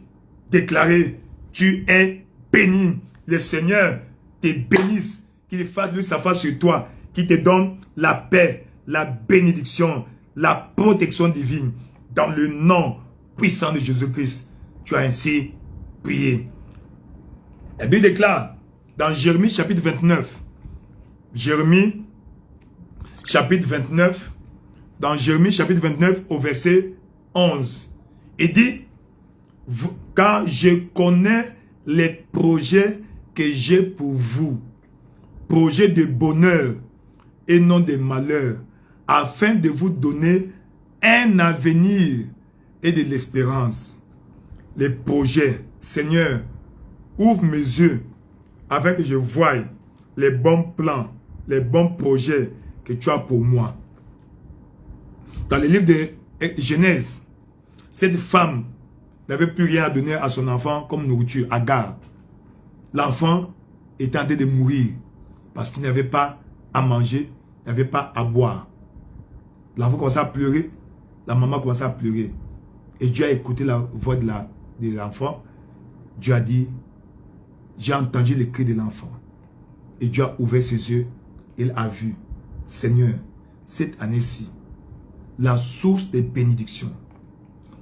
déclaré, tu es béni. Le Seigneur te bénisse, qu'il fasse lui sa face sur toi, qu'il te donne la paix, la bénédiction, la protection divine. Dans le nom puissant de Jésus-Christ, tu as ainsi prié. La Bible déclare dans Jérémie chapitre 29, Jérémie chapitre 29, dans Jérémie chapitre 29 au verset 11. Il dit, car je connais les projets que j'ai pour vous, projets de bonheur et non de malheur, afin de vous donner un avenir et de l'espérance. Les projets, Seigneur, ouvre mes yeux afin que je voie les bons plans, les bons projets que tu as pour moi. Dans le livre de Genèse, cette femme n'avait plus rien à donner à son enfant comme nourriture, Agar. L'enfant était en train de mourir parce qu'il n'avait pas à manger, il n'avait pas à boire. L'enfant commençait à pleurer, la maman commençait à pleurer. Et Dieu a écouté la voix de l'enfant. Dieu a dit, j'ai entendu le cri de l'enfant. Et Dieu a ouvert ses yeux, il a vu, Seigneur, cette année-ci, la source des bénédictions,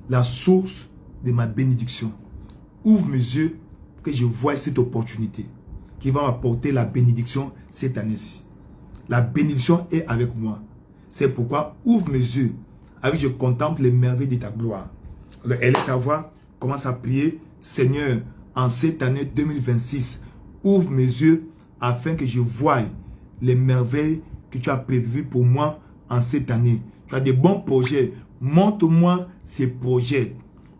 la source de ma bénédiction. Ouvre mes yeux que je vois cette opportunité qui va m'apporter la bénédiction cette année-ci. La bénédiction est avec moi. C'est pourquoi ouvre mes yeux avec je contemple les merveilles de ta gloire. Alors, elle est à voix, commence à prier. Seigneur, en cette année 2026, ouvre mes yeux afin que je voie les merveilles que tu as prévues pour moi en cette année. Tu as des bons projets. Montre-moi ces projets.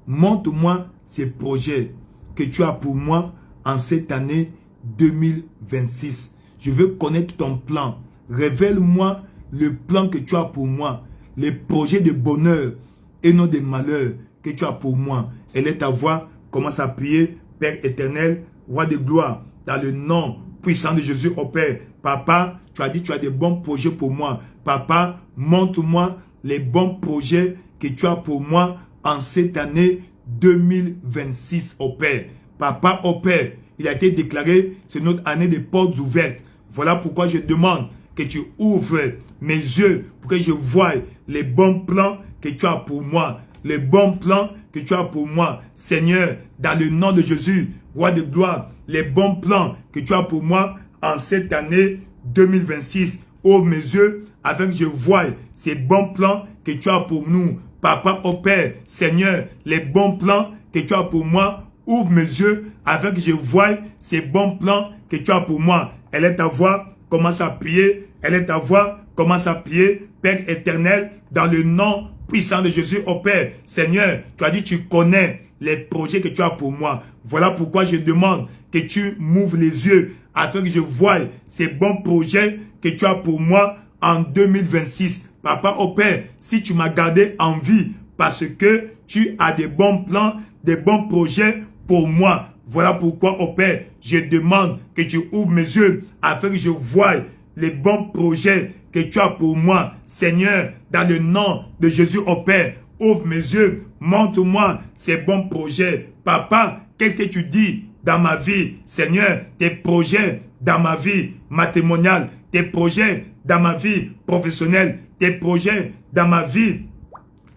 Montre-moi ces projets que tu as pour moi en cette année 2026. Je veux connaître ton plan. Révèle-moi le plan que tu as pour moi. Les projets de bonheur et non de malheur que tu as pour moi. Elle est ta voix. Commence à prier. Père éternel, roi de gloire, dans le nom puissant de Jésus au Père. Papa, tu as dit tu as des bons projets pour moi. Papa, montre-moi les bons projets que tu as pour moi en cette année 2026 au Père. Papa, au Père, il a été déclaré, c'est notre année de portes ouvertes. Voilà pourquoi je demande que tu ouvres mes yeux pour que je voie les bons plans que tu as pour moi. Les bons plans que tu as pour moi. Seigneur, dans le nom de Jésus, roi de gloire, les bons plans que tu as pour moi en cette année 2026. Ouvre mes yeux afin que je voie ces bons plans que tu as pour nous. Papa, au Père, Seigneur, les bons plans que tu as pour moi, ouvre mes yeux afin que je voie ces bons plans que tu as pour moi. Elle est ta voix, commence à prier. Elle est ta voix, commence à prier. Père éternel, dans le nom puissant de Jésus, au Père, Seigneur, tu as dit tu connais les projets que tu as pour moi. Voilà pourquoi je demande que tu m'ouvres les yeux afin que je voie ces bons projets que tu as pour moi en 2026. Papa, au Père, si tu m'as gardé en vie parce que tu as des bons plans, des bons projets pour moi. Voilà pourquoi, au Père, je demande que tu ouvres mes yeux afin que je voie les bons projets que tu as pour moi. Seigneur, dans le nom de Jésus, au Père, ouvre mes yeux, montre-moi ces bons projets. Papa, qu'est-ce que tu dis dans ma vie? Seigneur, tes projets dans ma vie matrimoniale, tes projets dans ma vie professionnelle, tes projets dans ma vie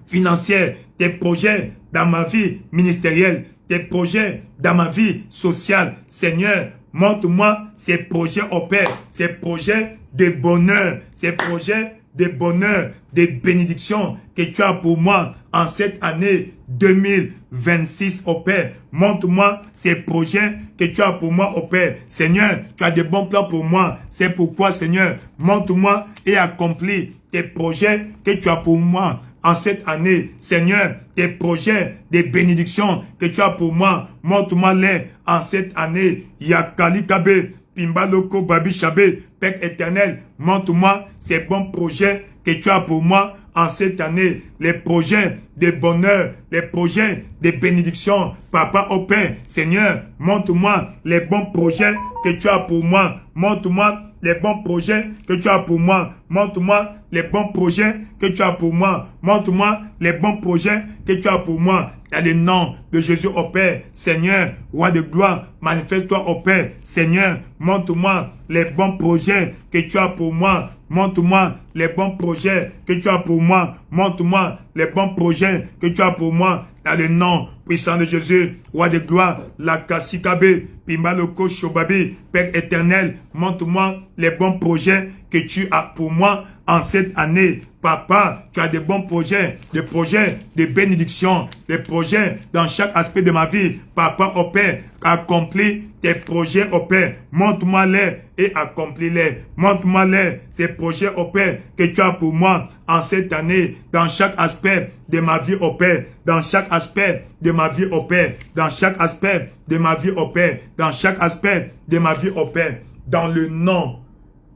financière, tes projets dans ma vie ministérielle, tes projets dans ma vie sociale. Seigneur, montre-moi ces projets au Père, ces projets de bonheur, ces projets de bonheur, de bénédiction que tu as pour moi en cette année 2026 au Père. Montre-moi ces projets que tu as pour moi au Père. Seigneur, tu as de bons plans pour moi. C'est pourquoi, Seigneur, montre-moi et accomplis tes projets que tu as pour moi en cette année. Seigneur, tes projets de bénédiction que tu as pour moi, montre-moi-les en cette année. Yakali Kabe, Pimbaloko Babi Chabé, Père éternel, montre-moi ces bons projets que tu as pour moi en cette année. Les projets de bonheur, les projets de bénédiction. Papa au Père, Seigneur, montre-moi les bons projets que tu as pour moi. Montre-moi les bons projets que tu as pour moi. Montre-moi les bons projets que tu as pour moi. Montre-moi les bons projets que tu as pour moi. Dans le nom de Jésus au Père, Seigneur, roi de gloire, manifeste-toi au Père. Seigneur, montre-moi les bons projets que tu as pour moi. Montre-moi les bons projets que tu as pour moi. Montre-moi les bons projets que tu as pour moi. Dans le nom puissant de Jésus, roi de gloire, la Kassikabe, Pimbaloko Shobabi, Père éternel, montre-moi les bons projets que tu as pour moi en cette année. Papa, tu as de bons projets, des projets de bénédiction, des projets dans chaque aspect de ma vie. Papa, au Père, accomplis tes projets au Père. Montre-moi-les et accomplis-les. Montre-moi-les, ces projets au Père que tu as pour moi en cette année, dans chaque aspect de ma vie au Père, dans chaque aspect de ma vie au Père, dans chaque aspect de ma vie au Père, dans chaque aspect de ma vie au Père. Dans le nom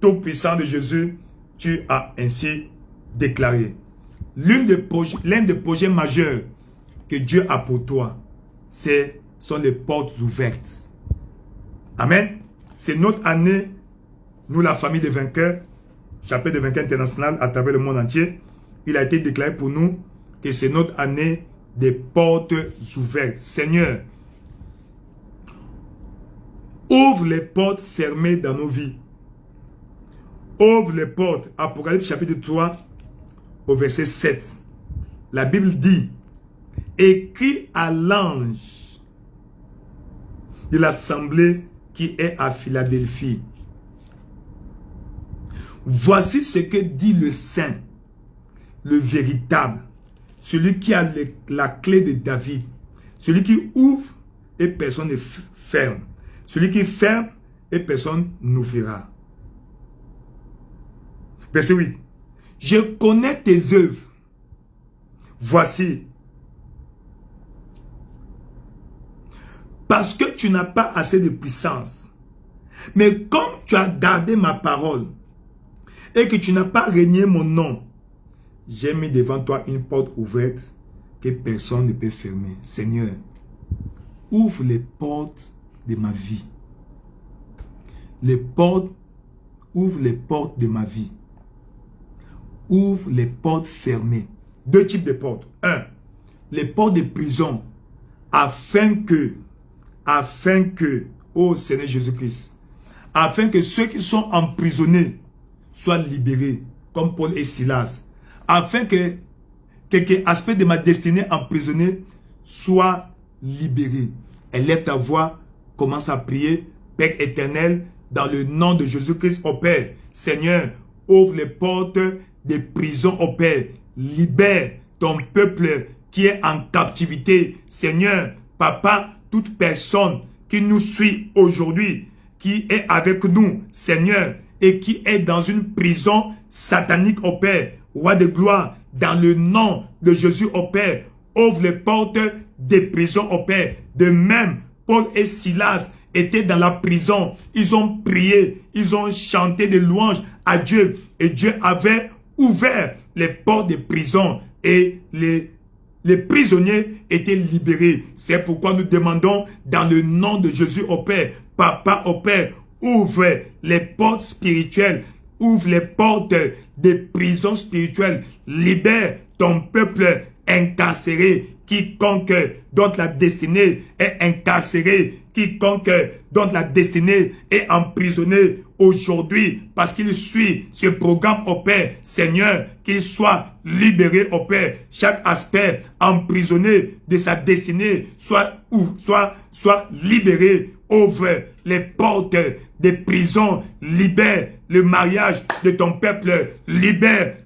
tout-puissant de Jésus, tu as ainsi déclaré. L'un des projets majeurs que Dieu a pour toi, sont les portes ouvertes. Amen. C'est notre année, nous la famille des vainqueurs, chapitre des vainqueurs international à travers le monde entier. Il a été déclaré pour nous que c'est notre année des portes ouvertes. Seigneur, ouvre les portes fermées dans nos vies. Ouvre les portes. Apocalypse chapitre 3 au verset 7. La Bible dit, écris à l'ange de l'assemblée qui est à Philadelphie. Voici ce que dit le Saint, le véritable, celui qui a la clé de David, celui qui ouvre et personne ne ferme, celui qui ferme et personne n'ouvrira. Verset 8. Je connais tes œuvres. Voici. Parce que tu n'as pas assez de puissance. Mais comme tu as gardé ma parole et que tu n'as pas renié mon nom, j'ai mis devant toi une porte ouverte que personne ne peut fermer. Seigneur, ouvre les portes de ma vie. Ouvre les portes de ma vie. Ouvre les portes fermées. Deux types de portes. Un, les portes de prison, afin que, ô Seigneur Jésus-Christ, afin que ceux qui sont emprisonnés soient libérés, comme Paul et Silas, afin que quelques aspects de ma destinée emprisonnée soient libérés. Élève ta voix, commence à prier, Père éternel, dans le nom de Jésus-Christ, au Père. Seigneur, ouvre les portes des prisons au Père. Libère ton peuple qui est en captivité. Seigneur, Papa, toute personne qui nous suit aujourd'hui, qui est avec nous, Seigneur, et qui est dans une prison satanique au Père, roi de gloire, dans le nom de Jésus au Père, ouvre les portes des prisons au Père. De même, Paul et Silas étaient dans la prison. Ils ont prié, ils ont chanté des louanges à Dieu. Et Dieu avait ouvert les portes des prisons et les prisonniers étaient libérés. C'est pourquoi nous demandons dans le nom de Jésus au Père, Papa au Père, ouvre les portes spirituelles, ouvre les portes des prisons spirituelles, libère ton peuple incarcéré, quiconque dont la destinée est incarcérée, quiconque dont la destinée est emprisonnée aujourd'hui parce qu'il suit ce programme au Père, Seigneur, qu'il soit libéré au Père. Chaque aspect emprisonné de sa destinée soit libéré. Ouvre les portes des prisons, libère le mariage de ton peuple, libère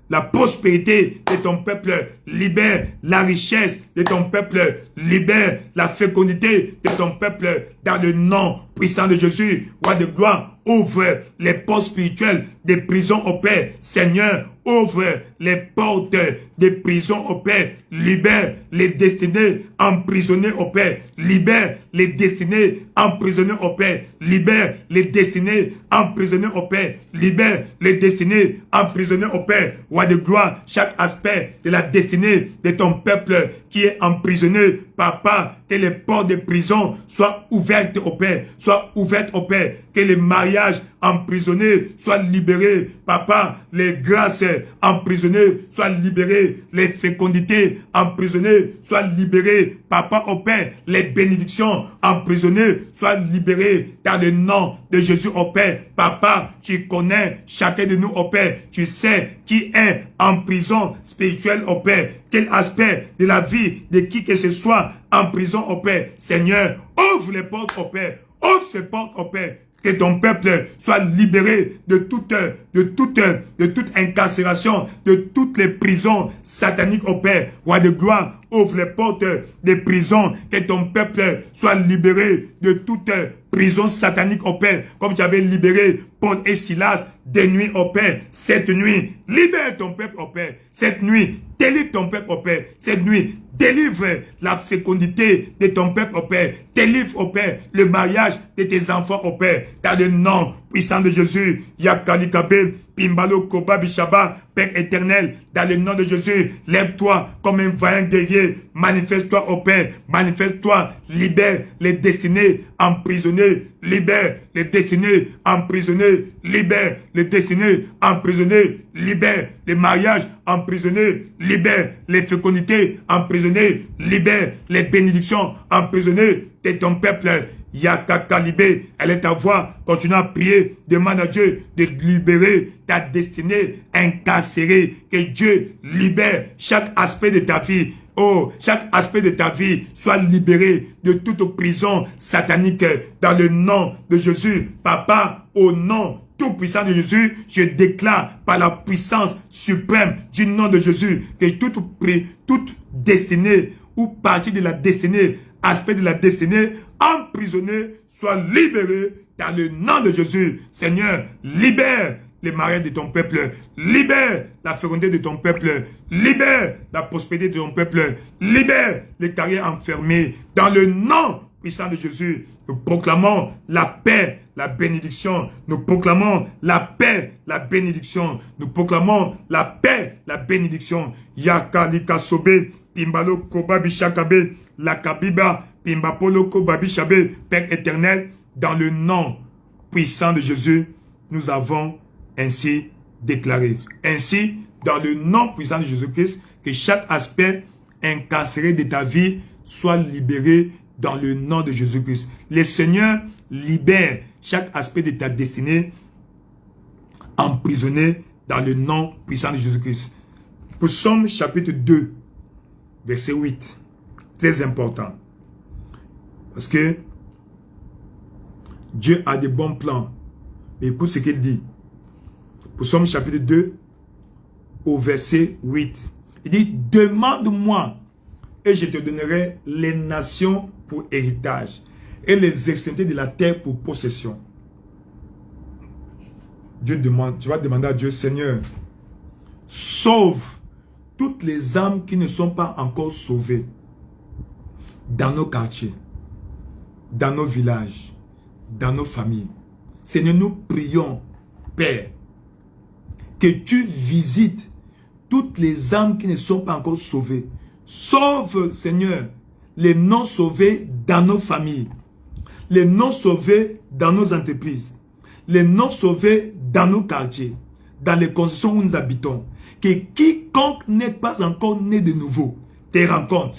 la prospérité de ton peuple, libère la richesse de ton peuple, libère la fécondité de ton peuple, dans le nom puissant de Jésus. Roi de gloire, ouvre les portes spirituelles des prisons au Père. Seigneur, ouvre les portes des prisons au Père. Libère les destinées emprisonnées au Père. Libère les destinées emprisonnées au Père. Libère les destinées emprisonnées au Père. Libère les destinées emprisonnées au Père. Roi de gloire, chaque aspect de la destinée de ton peuple qui est emprisonné, Papa, que les portes de prison soient ouvertes au Père. Soient ouvertes au Père. Que les mariages emprisonnés soient libérés. Papa, les grâces emprisonnées soient libérées. Les fécondités emprisonnées soient libérées. Papa, au Père, les bénédictions emprisonnées soient libérées dans le nom de Jésus, au Père. Papa, tu connais chacun de nous, au Père. Tu sais qui est en prison spirituelle, au Père. Quel aspect de la vie de qui que ce soit en prison, au Père. Seigneur, ouvre les portes, au Père. Ouvre ces portes, au Père. Que ton peuple soit libéré de toute incarcération, de toutes les prisons sataniques, au Père. Roi de gloire, ouvre les portes des prisons. Que ton peuple soit libéré de toute prison satanique, au Père. Comme tu avais libéré Paul et Silas des nuits, au Père. Cette nuit, libère ton peuple, au Père. Cette nuit, délivre ton peuple, au Père. Cette nuit, délivre la fécondité de ton peuple, au Père. Délivre, au Père, le mariage de tes enfants, au Père. Dans le nom puissant de Jésus. Yakalikabe, Pimbalo, Koba, Bishaba, Père éternel, dans le nom de Jésus, lève-toi comme un vaillant guerrier. Manifeste-toi, au Père. Manifeste-toi. Libère les destinés emprisonnés. Libère les destinés emprisonnés. Libère les destinés emprisonnés. Libère les mariages emprisonnés. Libère les fécondités emprisonnées. Libère les bénédictions emprisonnées de ton peuple. Yakakalibé, elle est ta voix. Continue à prier. Demande à Dieu de libérer ta destinée incarcérée. Que Dieu libère chaque aspect de ta vie. Oh, chaque aspect de ta vie soit libéré de toute prison satanique dans le nom de Jésus. Papa, au nom tout-puissant de Jésus, je déclare par la puissance suprême du nom de Jésus que toute destinée ou partie de la destinée, aspect de la destinée emprisonné soit libéré dans le nom de Jésus. Seigneur, libère les mariages de ton peuple, libère la fécondité de ton peuple, libère la prospérité de ton peuple, libère les carrières enfermées dans le nom puissant de Jésus. Nous proclamons la paix, la bénédiction. Nous proclamons la paix, la bénédiction. Nous proclamons la paix, la bénédiction. Yakalika sobe, pimbalo koba bishakabe, la kabiba, pimbapolo koba bishabe. Père éternel, dans le nom puissant de Jésus, nous avons ainsi déclaré. Ainsi, dans le nom puissant de Jésus-Christ, que chaque aspect incarcéré de ta vie soit libéré dans le nom de Jésus-Christ. Le Seigneur libère chaque aspect de ta destinée emprisonné dans le nom puissant de Jésus-Christ. Psaume chapitre 2, verset 8. Très important. Parce que Dieu a de bons plans. Mais écoute ce qu'il dit. Psaume chapitre 2, au verset 8. Il dit, demande-moi et je te donnerai les nations pour héritage et les extrémités de la terre pour possession. Dieu demande, tu vas demander à Dieu, Seigneur, sauve toutes les âmes qui ne sont pas encore sauvées dans nos quartiers, dans nos villages, dans nos familles. Seigneur, nous prions, Père, que tu visites toutes les âmes qui ne sont pas encore sauvées. Sauve, Seigneur, les non-sauvés dans nos familles, les non-sauvés dans nos entreprises, les non-sauvés dans nos quartiers, dans les constructions où nous habitons, que quiconque n'est pas encore né de nouveau, te rencontre.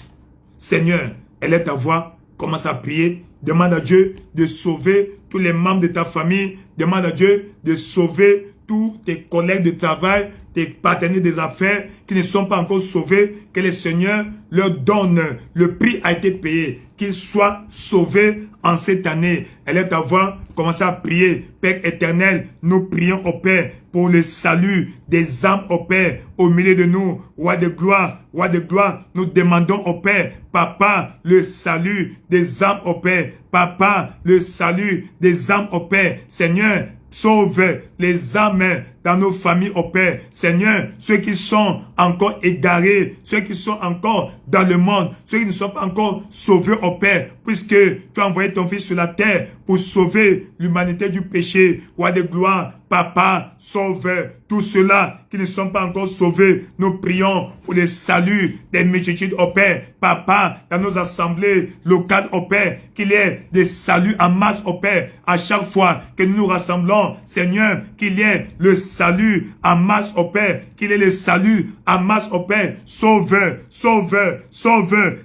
Seigneur, elle est ta voix, commence à prier, demande à Dieu de sauver tous les membres de ta famille, demande à Dieu de sauver tous tes collègues de travail, tes partenaires des affaires qui ne sont pas encore sauvés, que le Seigneur leur donne. Le prix a été payé, qu'ils soient sauvés en cette année. Elle est ta voix, commencez à prier. Père éternel, nous prions au Père pour le salut des âmes au Père, au milieu de nous. Roi de gloire, nous demandons au Père, Papa, le salut des âmes au Père. Papa, le salut des âmes au Père. Seigneur, sauve les âmes dans nos familles, au Père. Seigneur, ceux qui sont encore égarés, ceux qui sont encore dans le monde, ceux qui ne sont pas encore sauvés, au Père, puisque tu as envoyé ton Fils sur la terre pour sauver l'humanité du péché. Roi de gloire, Papa, sauve tous ceux-là qui ne sont pas encore sauvés. Nous prions pour le salut des multitudes, au Père. Papa, dans nos assemblées locales, au Père, qu'il y ait des saluts en masse, au Père. À chaque fois que nous nous rassemblons, Seigneur, qu'il y ait le salut en masse, au Père. Qu'il y ait le salut en masse, au Père. Sauve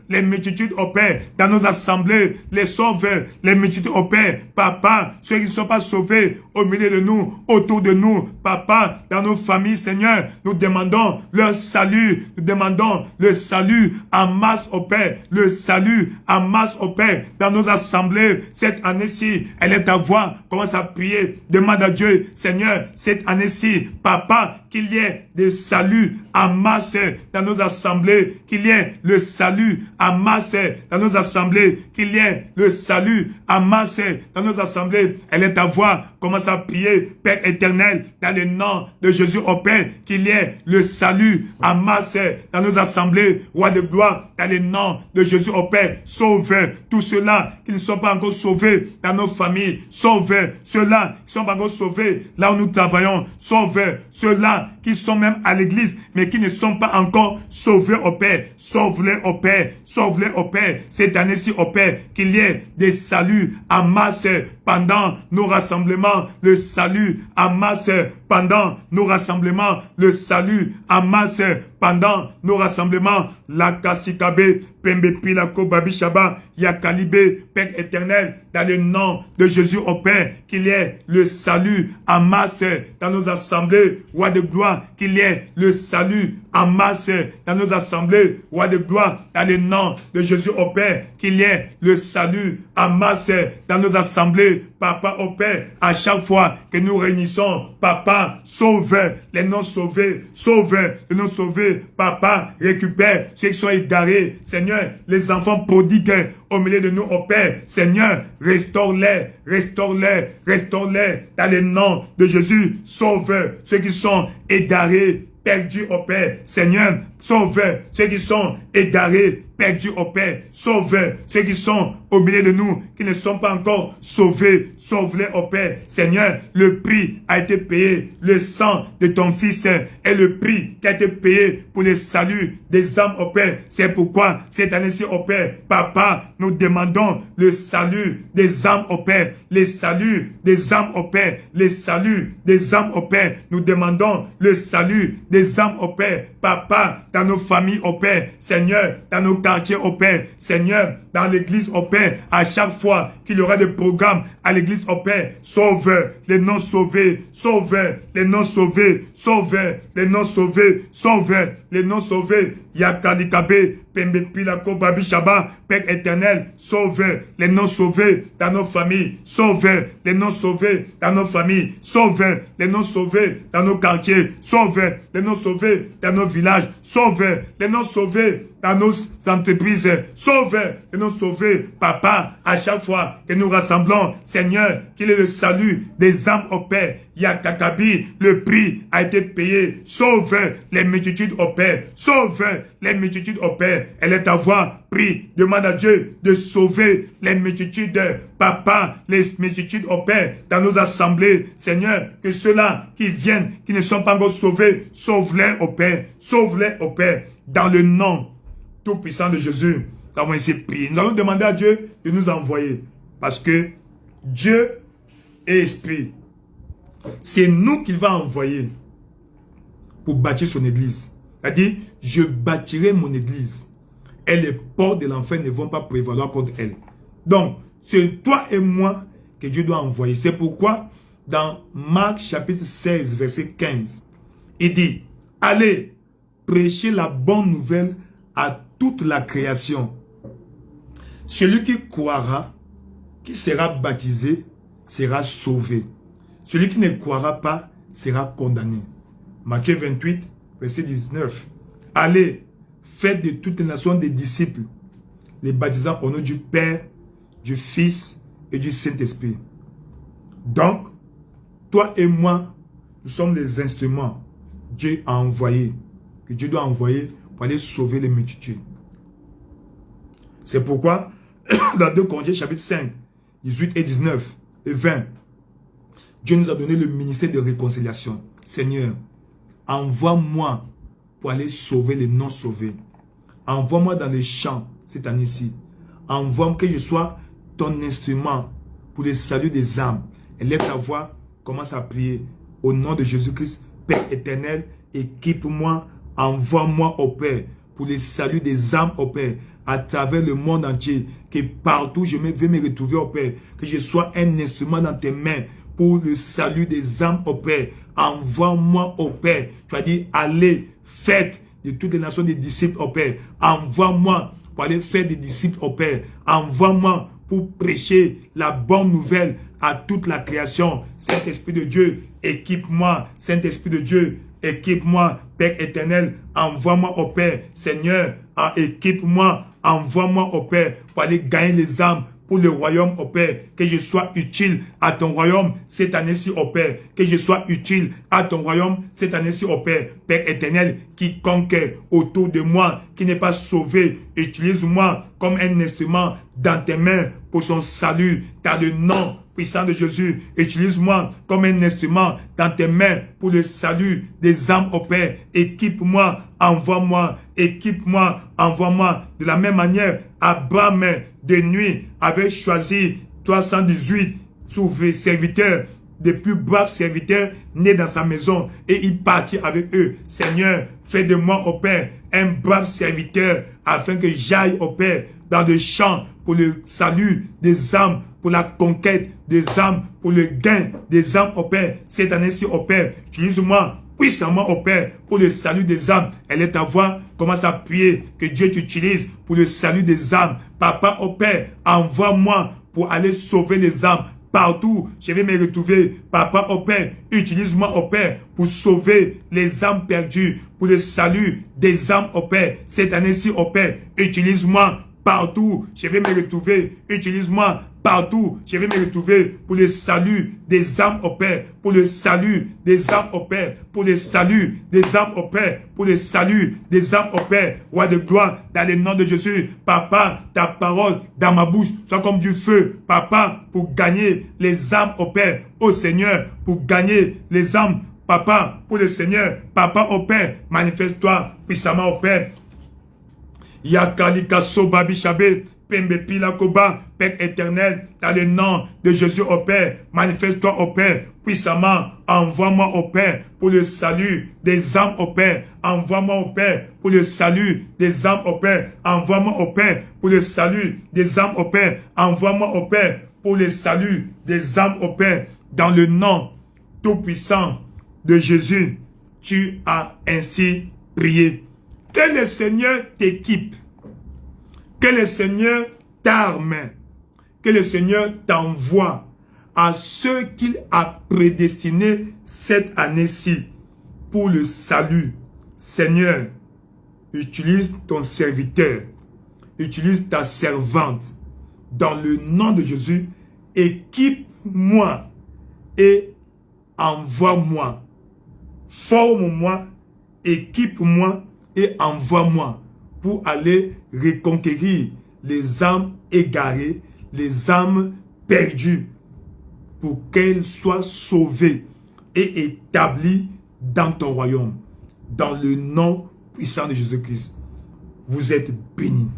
les multitudes, au Père. Dans nos assemblées, les sauve les multitudes, au Père. Papa, ceux qui ne sont pas sauvés au milieu de nous, autour de nous, Papa, dans nos familles, Seigneur, nous demandons leur salut, nous demandons le salut en masse, au Père, le salut en masse, au Père, dans nos assemblées. Cette année-ci, elle est ta voix, commence à prier, demande à Dieu, Seigneur, cette année-ci, Papa, qu'il y ait des saluts en masse dans nos assemblées, qu'il y ait le salut en masse dans nos assemblées, qu'il y ait le salut en masse dans nos assemblées. Elle est ta voix, commence à prier, Père éternel, dans le nom de Jésus, au Père, qu'il y ait le salut en masse dans nos assemblées. Roi de gloire, dans le nom de Jésus, au Père, sauve tous ceux-là qui ne sont pas encore sauvés dans nos familles, sauve ceux-là qui ne sont pas encore sauvés là où nous travaillons, sauve ceux-là qui sont même à l'église, mais qui ne sont pas encore sauvés, au Père. Sauve-les, au Père. Sauve-les, au Père. Cette année-ci, au Père, qu'il y ait des saluts en masse pendant nos rassemblements. Le salut en masse pendant nos rassemblements. Le salut en masse pendant nos rassemblements. La Kassikabe, Pembe Pilako, Babi Shaba, Yakalibé, Père éternel, dans le nom de Jésus, au Père, qu'il y ait le salut en masse dans nos assemblées. Roi de gloire, qu'il y ait le salut en masse dans nos assemblées. Roi de gloire, dans le nom de Jésus, au Père, qu'il y ait le salut en masse dans nos assemblées. Papa, au Père, à chaque fois que nous réunissons, Papa, sauve les non-sauvés, sauve les non-sauvés. Papa, récupère ceux qui sont égarés. Seigneur, les enfants prodigues au milieu de nous, au Père. Seigneur, restaure-les, restaure-les, restaure-les dans le nom de Jésus. Sauve ceux qui sont égarés, perdus, au Père. Seigneur, sauve ceux qui sont égarés, perdus, au Père. Sauve ceux qui sont au milieu de nous, qui ne sont pas encore sauvés. Sauve-les, au Père. Seigneur, le prix a été payé. Le sang de ton Fils est le prix qui a été payé pour le salut des âmes, au Père. C'est pourquoi cette année-ci, au Père, Papa, nous demandons le salut des âmes, au Père. Les saluts des âmes, au Père. Les saluts des âmes, au Père. Nous demandons le salut des âmes, au Père. Papa, dans nos familles, au Père. Seigneur, dans nos quartiers, au Père. Seigneur, dans l'église, au Père. À chaque fois qu'il y aura des programmes à l'église, au Père, sauve les non-sauvés, sauve les non-sauvés, sauve les non-sauvés, sauve les non-sauvés. Yakalikabe, Pembe Pilako, Babi Shaba, Père éternel, sauve les non-sauvés dans nos familles, sauve les non-sauvés dans nos familles, sauve les non-sauvés dans nos quartiers, sauve les non-sauvés dans nos villages, sauve les non-sauvés dans nos entreprises, sauve les non-sauvés. Papa, à chaque fois que nous rassemblons, Seigneur, qu'il ait le salut des âmes, au Père. Yakakabi, le prix a été payé. Sauve les multitudes, au Père. Sauve les multitudes, au Père. Elle est ta voix. Prie, demande à Dieu de sauver les multitudes, Papa, les multitudes, au Père, dans nos assemblées. Seigneur, que ceux-là qui viennent, qui ne sont pas encore sauvés, sauve-les, au Père. Sauve-les, au Père. Dans le nom tout-puissant de Jésus, nous avons essayé de prier. Nous allons demander à Dieu de nous envoyer. Parce que Dieu est esprit. C'est nous qu'il va envoyer. pour bâtir son église. C'est-à-dire, je bâtirai mon église. Et les portes de l'enfer ne vont pas prévaloir contre elle. Donc, c'est toi et moi que Dieu doit envoyer. C'est pourquoi, dans Marc chapitre 16, verset 15, il dit, allez, prêchez la bonne nouvelle à toute la création. Celui qui croira, qui sera baptisé, sera sauvé. Celui qui ne croira pas sera condamné. Matthieu 28, verset 19. Allez, faites de toutes les nations des disciples, les baptisant au nom du Père, du Fils et du Saint-Esprit. Donc, toi et moi, nous sommes les instruments que Dieu a envoyés, que Dieu doit envoyer pour aller sauver les multitudes. C'est pourquoi, dans 2 Corinthiens chapitre 5, 18 et 19 et 20, Dieu nous a donné le ministère de réconciliation. Seigneur, envoie-moi pour aller sauver les non-sauvés. Envoie-moi dans les champs cette année-ci. Envoie-moi que je sois ton instrument pour le salut des âmes. Et lève ta voix, commence à prier. Au nom de Jésus-Christ, Père éternel, équipe-moi, envoie-moi au Père pour le salut des âmes au Père, à travers le monde entier, que partout je veux me retrouver au Père, que je sois un instrument dans tes mains pour le salut des âmes au Père. Envoie-moi au Père. Tu as dit, allez, faites de toutes les nations des disciples au Père. Envoie-moi pour aller faire des disciples au Père. Envoie-moi pour prêcher la bonne nouvelle à toute la création. Saint-Esprit de Dieu, équipe-moi. Saint-Esprit de Dieu, équipe-moi. Père éternel, envoie-moi au Père. Seigneur, équipe-moi. Envoie-moi au Père pour aller gagner les âmes pour le royaume au Père, que je sois utile à ton royaume cette année-ci au Père, que je sois utile à ton royaume cette année-ci au Père. Père éternel, quiconque autour de moi, qui n'est pas sauvé, utilise-moi comme un instrument dans tes mains pour son salut, dans le nom puissant de Jésus. Utilise-moi comme un instrument dans tes mains pour le salut des âmes au Père. Équipe-moi, envoie-moi, équipe-moi, envoie-moi. De la même manière, Abraham de nuit avait choisi 318 serviteurs, des plus braves serviteurs nés dans sa maison, et il partit avec eux. Seigneur, fais de moi au Père un brave serviteur, afin que j'aille au Père dans le champ pour le salut des âmes, pour la conquête des âmes, pour le gain des âmes au Père. Cette année-ci au Père, utilise-moi puissamment au Père pour le salut des âmes. Elle est ta voix, commence à prier que Dieu t'utilise pour le salut des âmes. Papa au Père, envoie-moi pour aller sauver les âmes. Partout, je vais me retrouver. Papa au Père, utilise-moi au Père pour sauver les âmes perdues, pour le salut des âmes au Père. Cette année-ci au Père, utilise-moi partout, je vais me retrouver. Utilise-moi partout, je vais me retrouver pour le salut des âmes au Père, pour le salut des âmes au Père, pour le salut des âmes au Père, pour le salut des âmes au Père. Roi de gloire, dans le nom de Jésus, Papa, ta parole dans ma bouche soit comme du feu, Papa, pour gagner les âmes au Père, au Seigneur, pour gagner les âmes, Papa, pour le Seigneur, Papa au Père, manifeste-toi puissamment au Père. Yakalika soba bishabe, pembe pila koba, Père éternel, dans le nom de Jésus au Père, manifeste-toi au Père, puissamment, envoie-moi au Père, pour le salut des âmes au Père, envoie-moi au Père, pour le salut des âmes au Père, envoie-moi au Père, pour le salut des âmes au Père, envoie-moi au Père, pour le salut des âmes au Père, dans le nom tout-puissant de Jésus, tu as ainsi prié. Que le Seigneur t'équipe, que le Seigneur t'arme, que le Seigneur t'envoie à ceux qu'il a prédestinés cette année-ci pour le salut. Seigneur, utilise ton serviteur, utilise ta servante dans le nom de Jésus, équipe-moi et envoie-moi, forme-moi, équipe-moi et envoie-moi pour aller reconquérir les âmes égarées, les âmes perdues, pour qu'elles soient sauvées et établies dans ton royaume. Dans le nom puissant de Jésus-Christ, vous êtes bénis.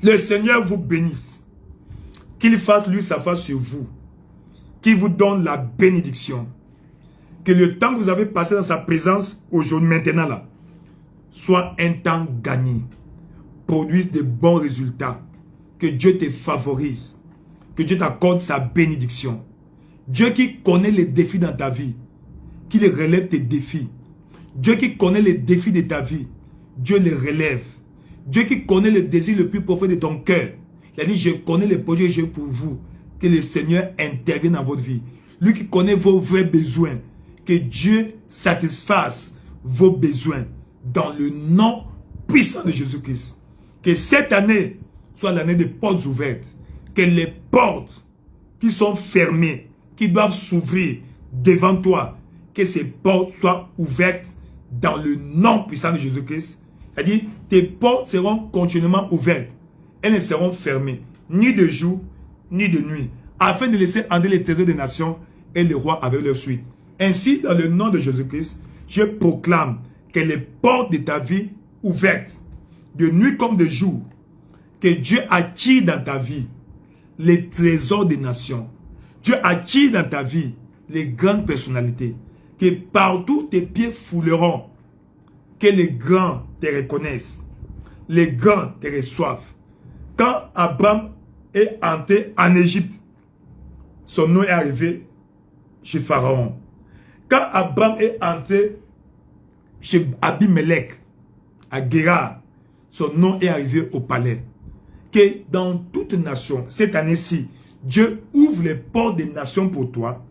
Le Seigneur vous bénisse. Qu'il fasse lui sa face sur vous. Qu'il vous donne la bénédiction. Que le temps que vous avez passé dans sa présence aujourd'hui, maintenant là, soit un temps gagné. Produise de bons résultats. Que Dieu te favorise. Que Dieu t'accorde sa bénédiction. Dieu qui connaît les défis dans ta vie, qu'il relève tes défis. Dieu qui connaît les défis de ta vie, Dieu les relève. Dieu qui connaît le désir le plus profond de ton cœur. Il a dit, je connais les projets que j'ai pour vous. Que le Seigneur intervienne dans votre vie. Lui qui connaît vos vrais besoins. Que Dieu satisfasse vos besoins. Dans le nom puissant de Jésus-Christ. Que cette année soit l'année des portes ouvertes. Que les portes qui sont fermées, qui doivent s'ouvrir devant toi, que ces portes soient ouvertes dans le nom puissant de Jésus-Christ. C'est-à-dire, tes portes seront continuellement ouvertes. Elles ne seront fermées, ni de jour, ni de nuit, afin de laisser entrer les trésors des nations et les rois avec leur suite. Ainsi, dans le nom de Jésus-Christ, je proclame que les portes de ta vie ouvertes, de nuit comme de jour, que Dieu attire dans ta vie les trésors des nations. Dieu attire dans ta vie les grandes personnalités. Que partout tes pieds fouleront, que les grands te reconnaissent, les grands te reçoivent. Quand Abraham est entré en Égypte, son nom est arrivé chez Pharaon. Quand Abraham est entré chez Abimelech, à Guérar, son nom est arrivé au palais. Que dans toute nation, cette année-ci, Dieu ouvre les portes des nations pour toi.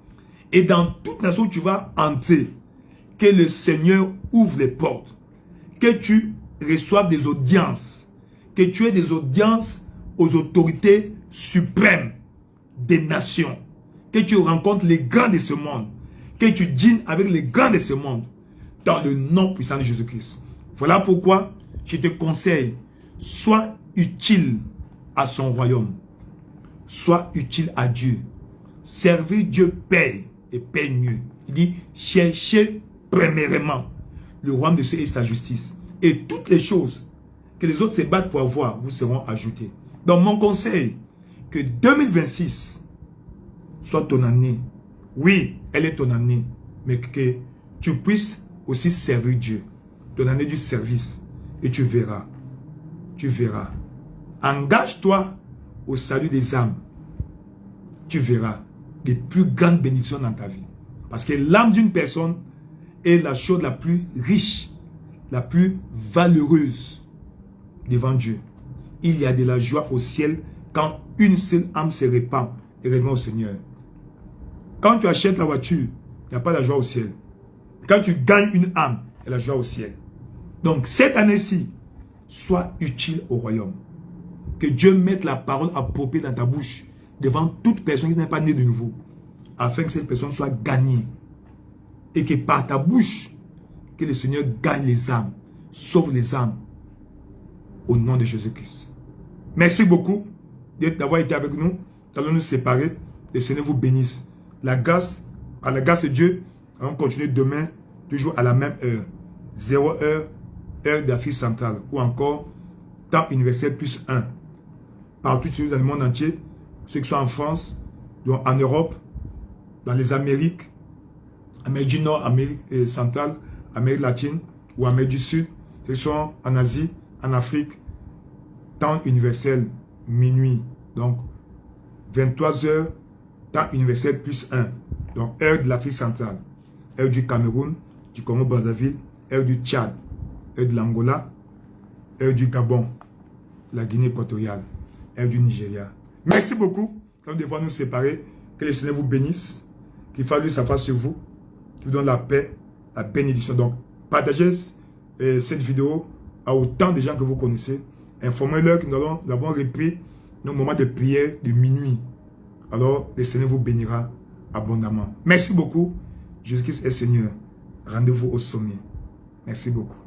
Et dans toute nation où tu vas entrer, que le Seigneur ouvre les portes. Que tu reçoives des audiences. Que tu aies des audiences aux autorités suprêmes des nations. Que tu rencontres les grands de ce monde. Que tu dînes avec les grands de ce monde. Dans le nom puissant de Jésus-Christ. Voilà pourquoi je te conseille, sois utile à son royaume. Sois utile à Dieu. Servir Dieu paye et paye mieux. Il dit, cherchez premièrement le royaume de Dieu et sa justice. Et toutes les choses que les autres se battent pour avoir, vous seront ajoutées. Donc mon conseil, que 2026 soit ton année. Oui, elle est ton année. Mais que tu puisses aussi servir Dieu. Ton année du service. Et tu verras. Tu verras. Engage-toi au salut des âmes. Tu verras les plus grandes bénédictions dans ta vie. Parce que l'âme d'une personne est la chose la plus riche, la plus valeureuse devant Dieu. Il y a de la joie au ciel quand une seule âme se répand et revient au Seigneur. Quand tu achètes la voiture, il n'y a pas de joie au ciel. Quand tu gagnes une âme, il y a la joie au ciel. Donc cette année-ci, sois utile au royaume. Que Dieu mette la parole appropriée dans ta bouche devant toute personne qui n'est pas née de nouveau, afin que cette personne soit gagnée. Et que par ta bouche, que le Seigneur gagne les âmes, sauve les âmes, au nom de Jésus-Christ. Merci beaucoup d'avoir été avec nous. Nous allons nous séparer. Le Seigneur vous bénisse. La grâce, par la grâce de Dieu, nous allons continuer demain, toujours à la même heure. 0 heure, heure d'Afrique centrale, ou encore temps universel plus 1. Partout dans le monde entier, ceux qui sont en France, en Europe, dans les Amériques, Amérique du Nord, Amérique centrale, Amérique latine ou Amérique du Sud, ceux qui sont en Asie, en Afrique, temps universel minuit, donc 23 heures, temps universel plus 1, donc heure de l'Afrique centrale, heure du Cameroun, du Congo-Brazzaville, heure du Tchad, heure de l'Angola, heure du Gabon, la Guinée équatoriale, heure du Nigeria. Merci beaucoup. Nous devons nous séparer. Que le Seigneur vous bénisse. Qu'il fasse lui sa face sur vous. Qu'il vous donne la paix, la bénédiction. Donc, partagez cette vidéo à autant de gens que vous connaissez. Informez-leur que nous avons repris nos moments de prière de minuit. Alors, le Seigneur vous bénira abondamment. Merci beaucoup. Jésus-Christ est Seigneur. Rendez-vous au sommet. Merci beaucoup.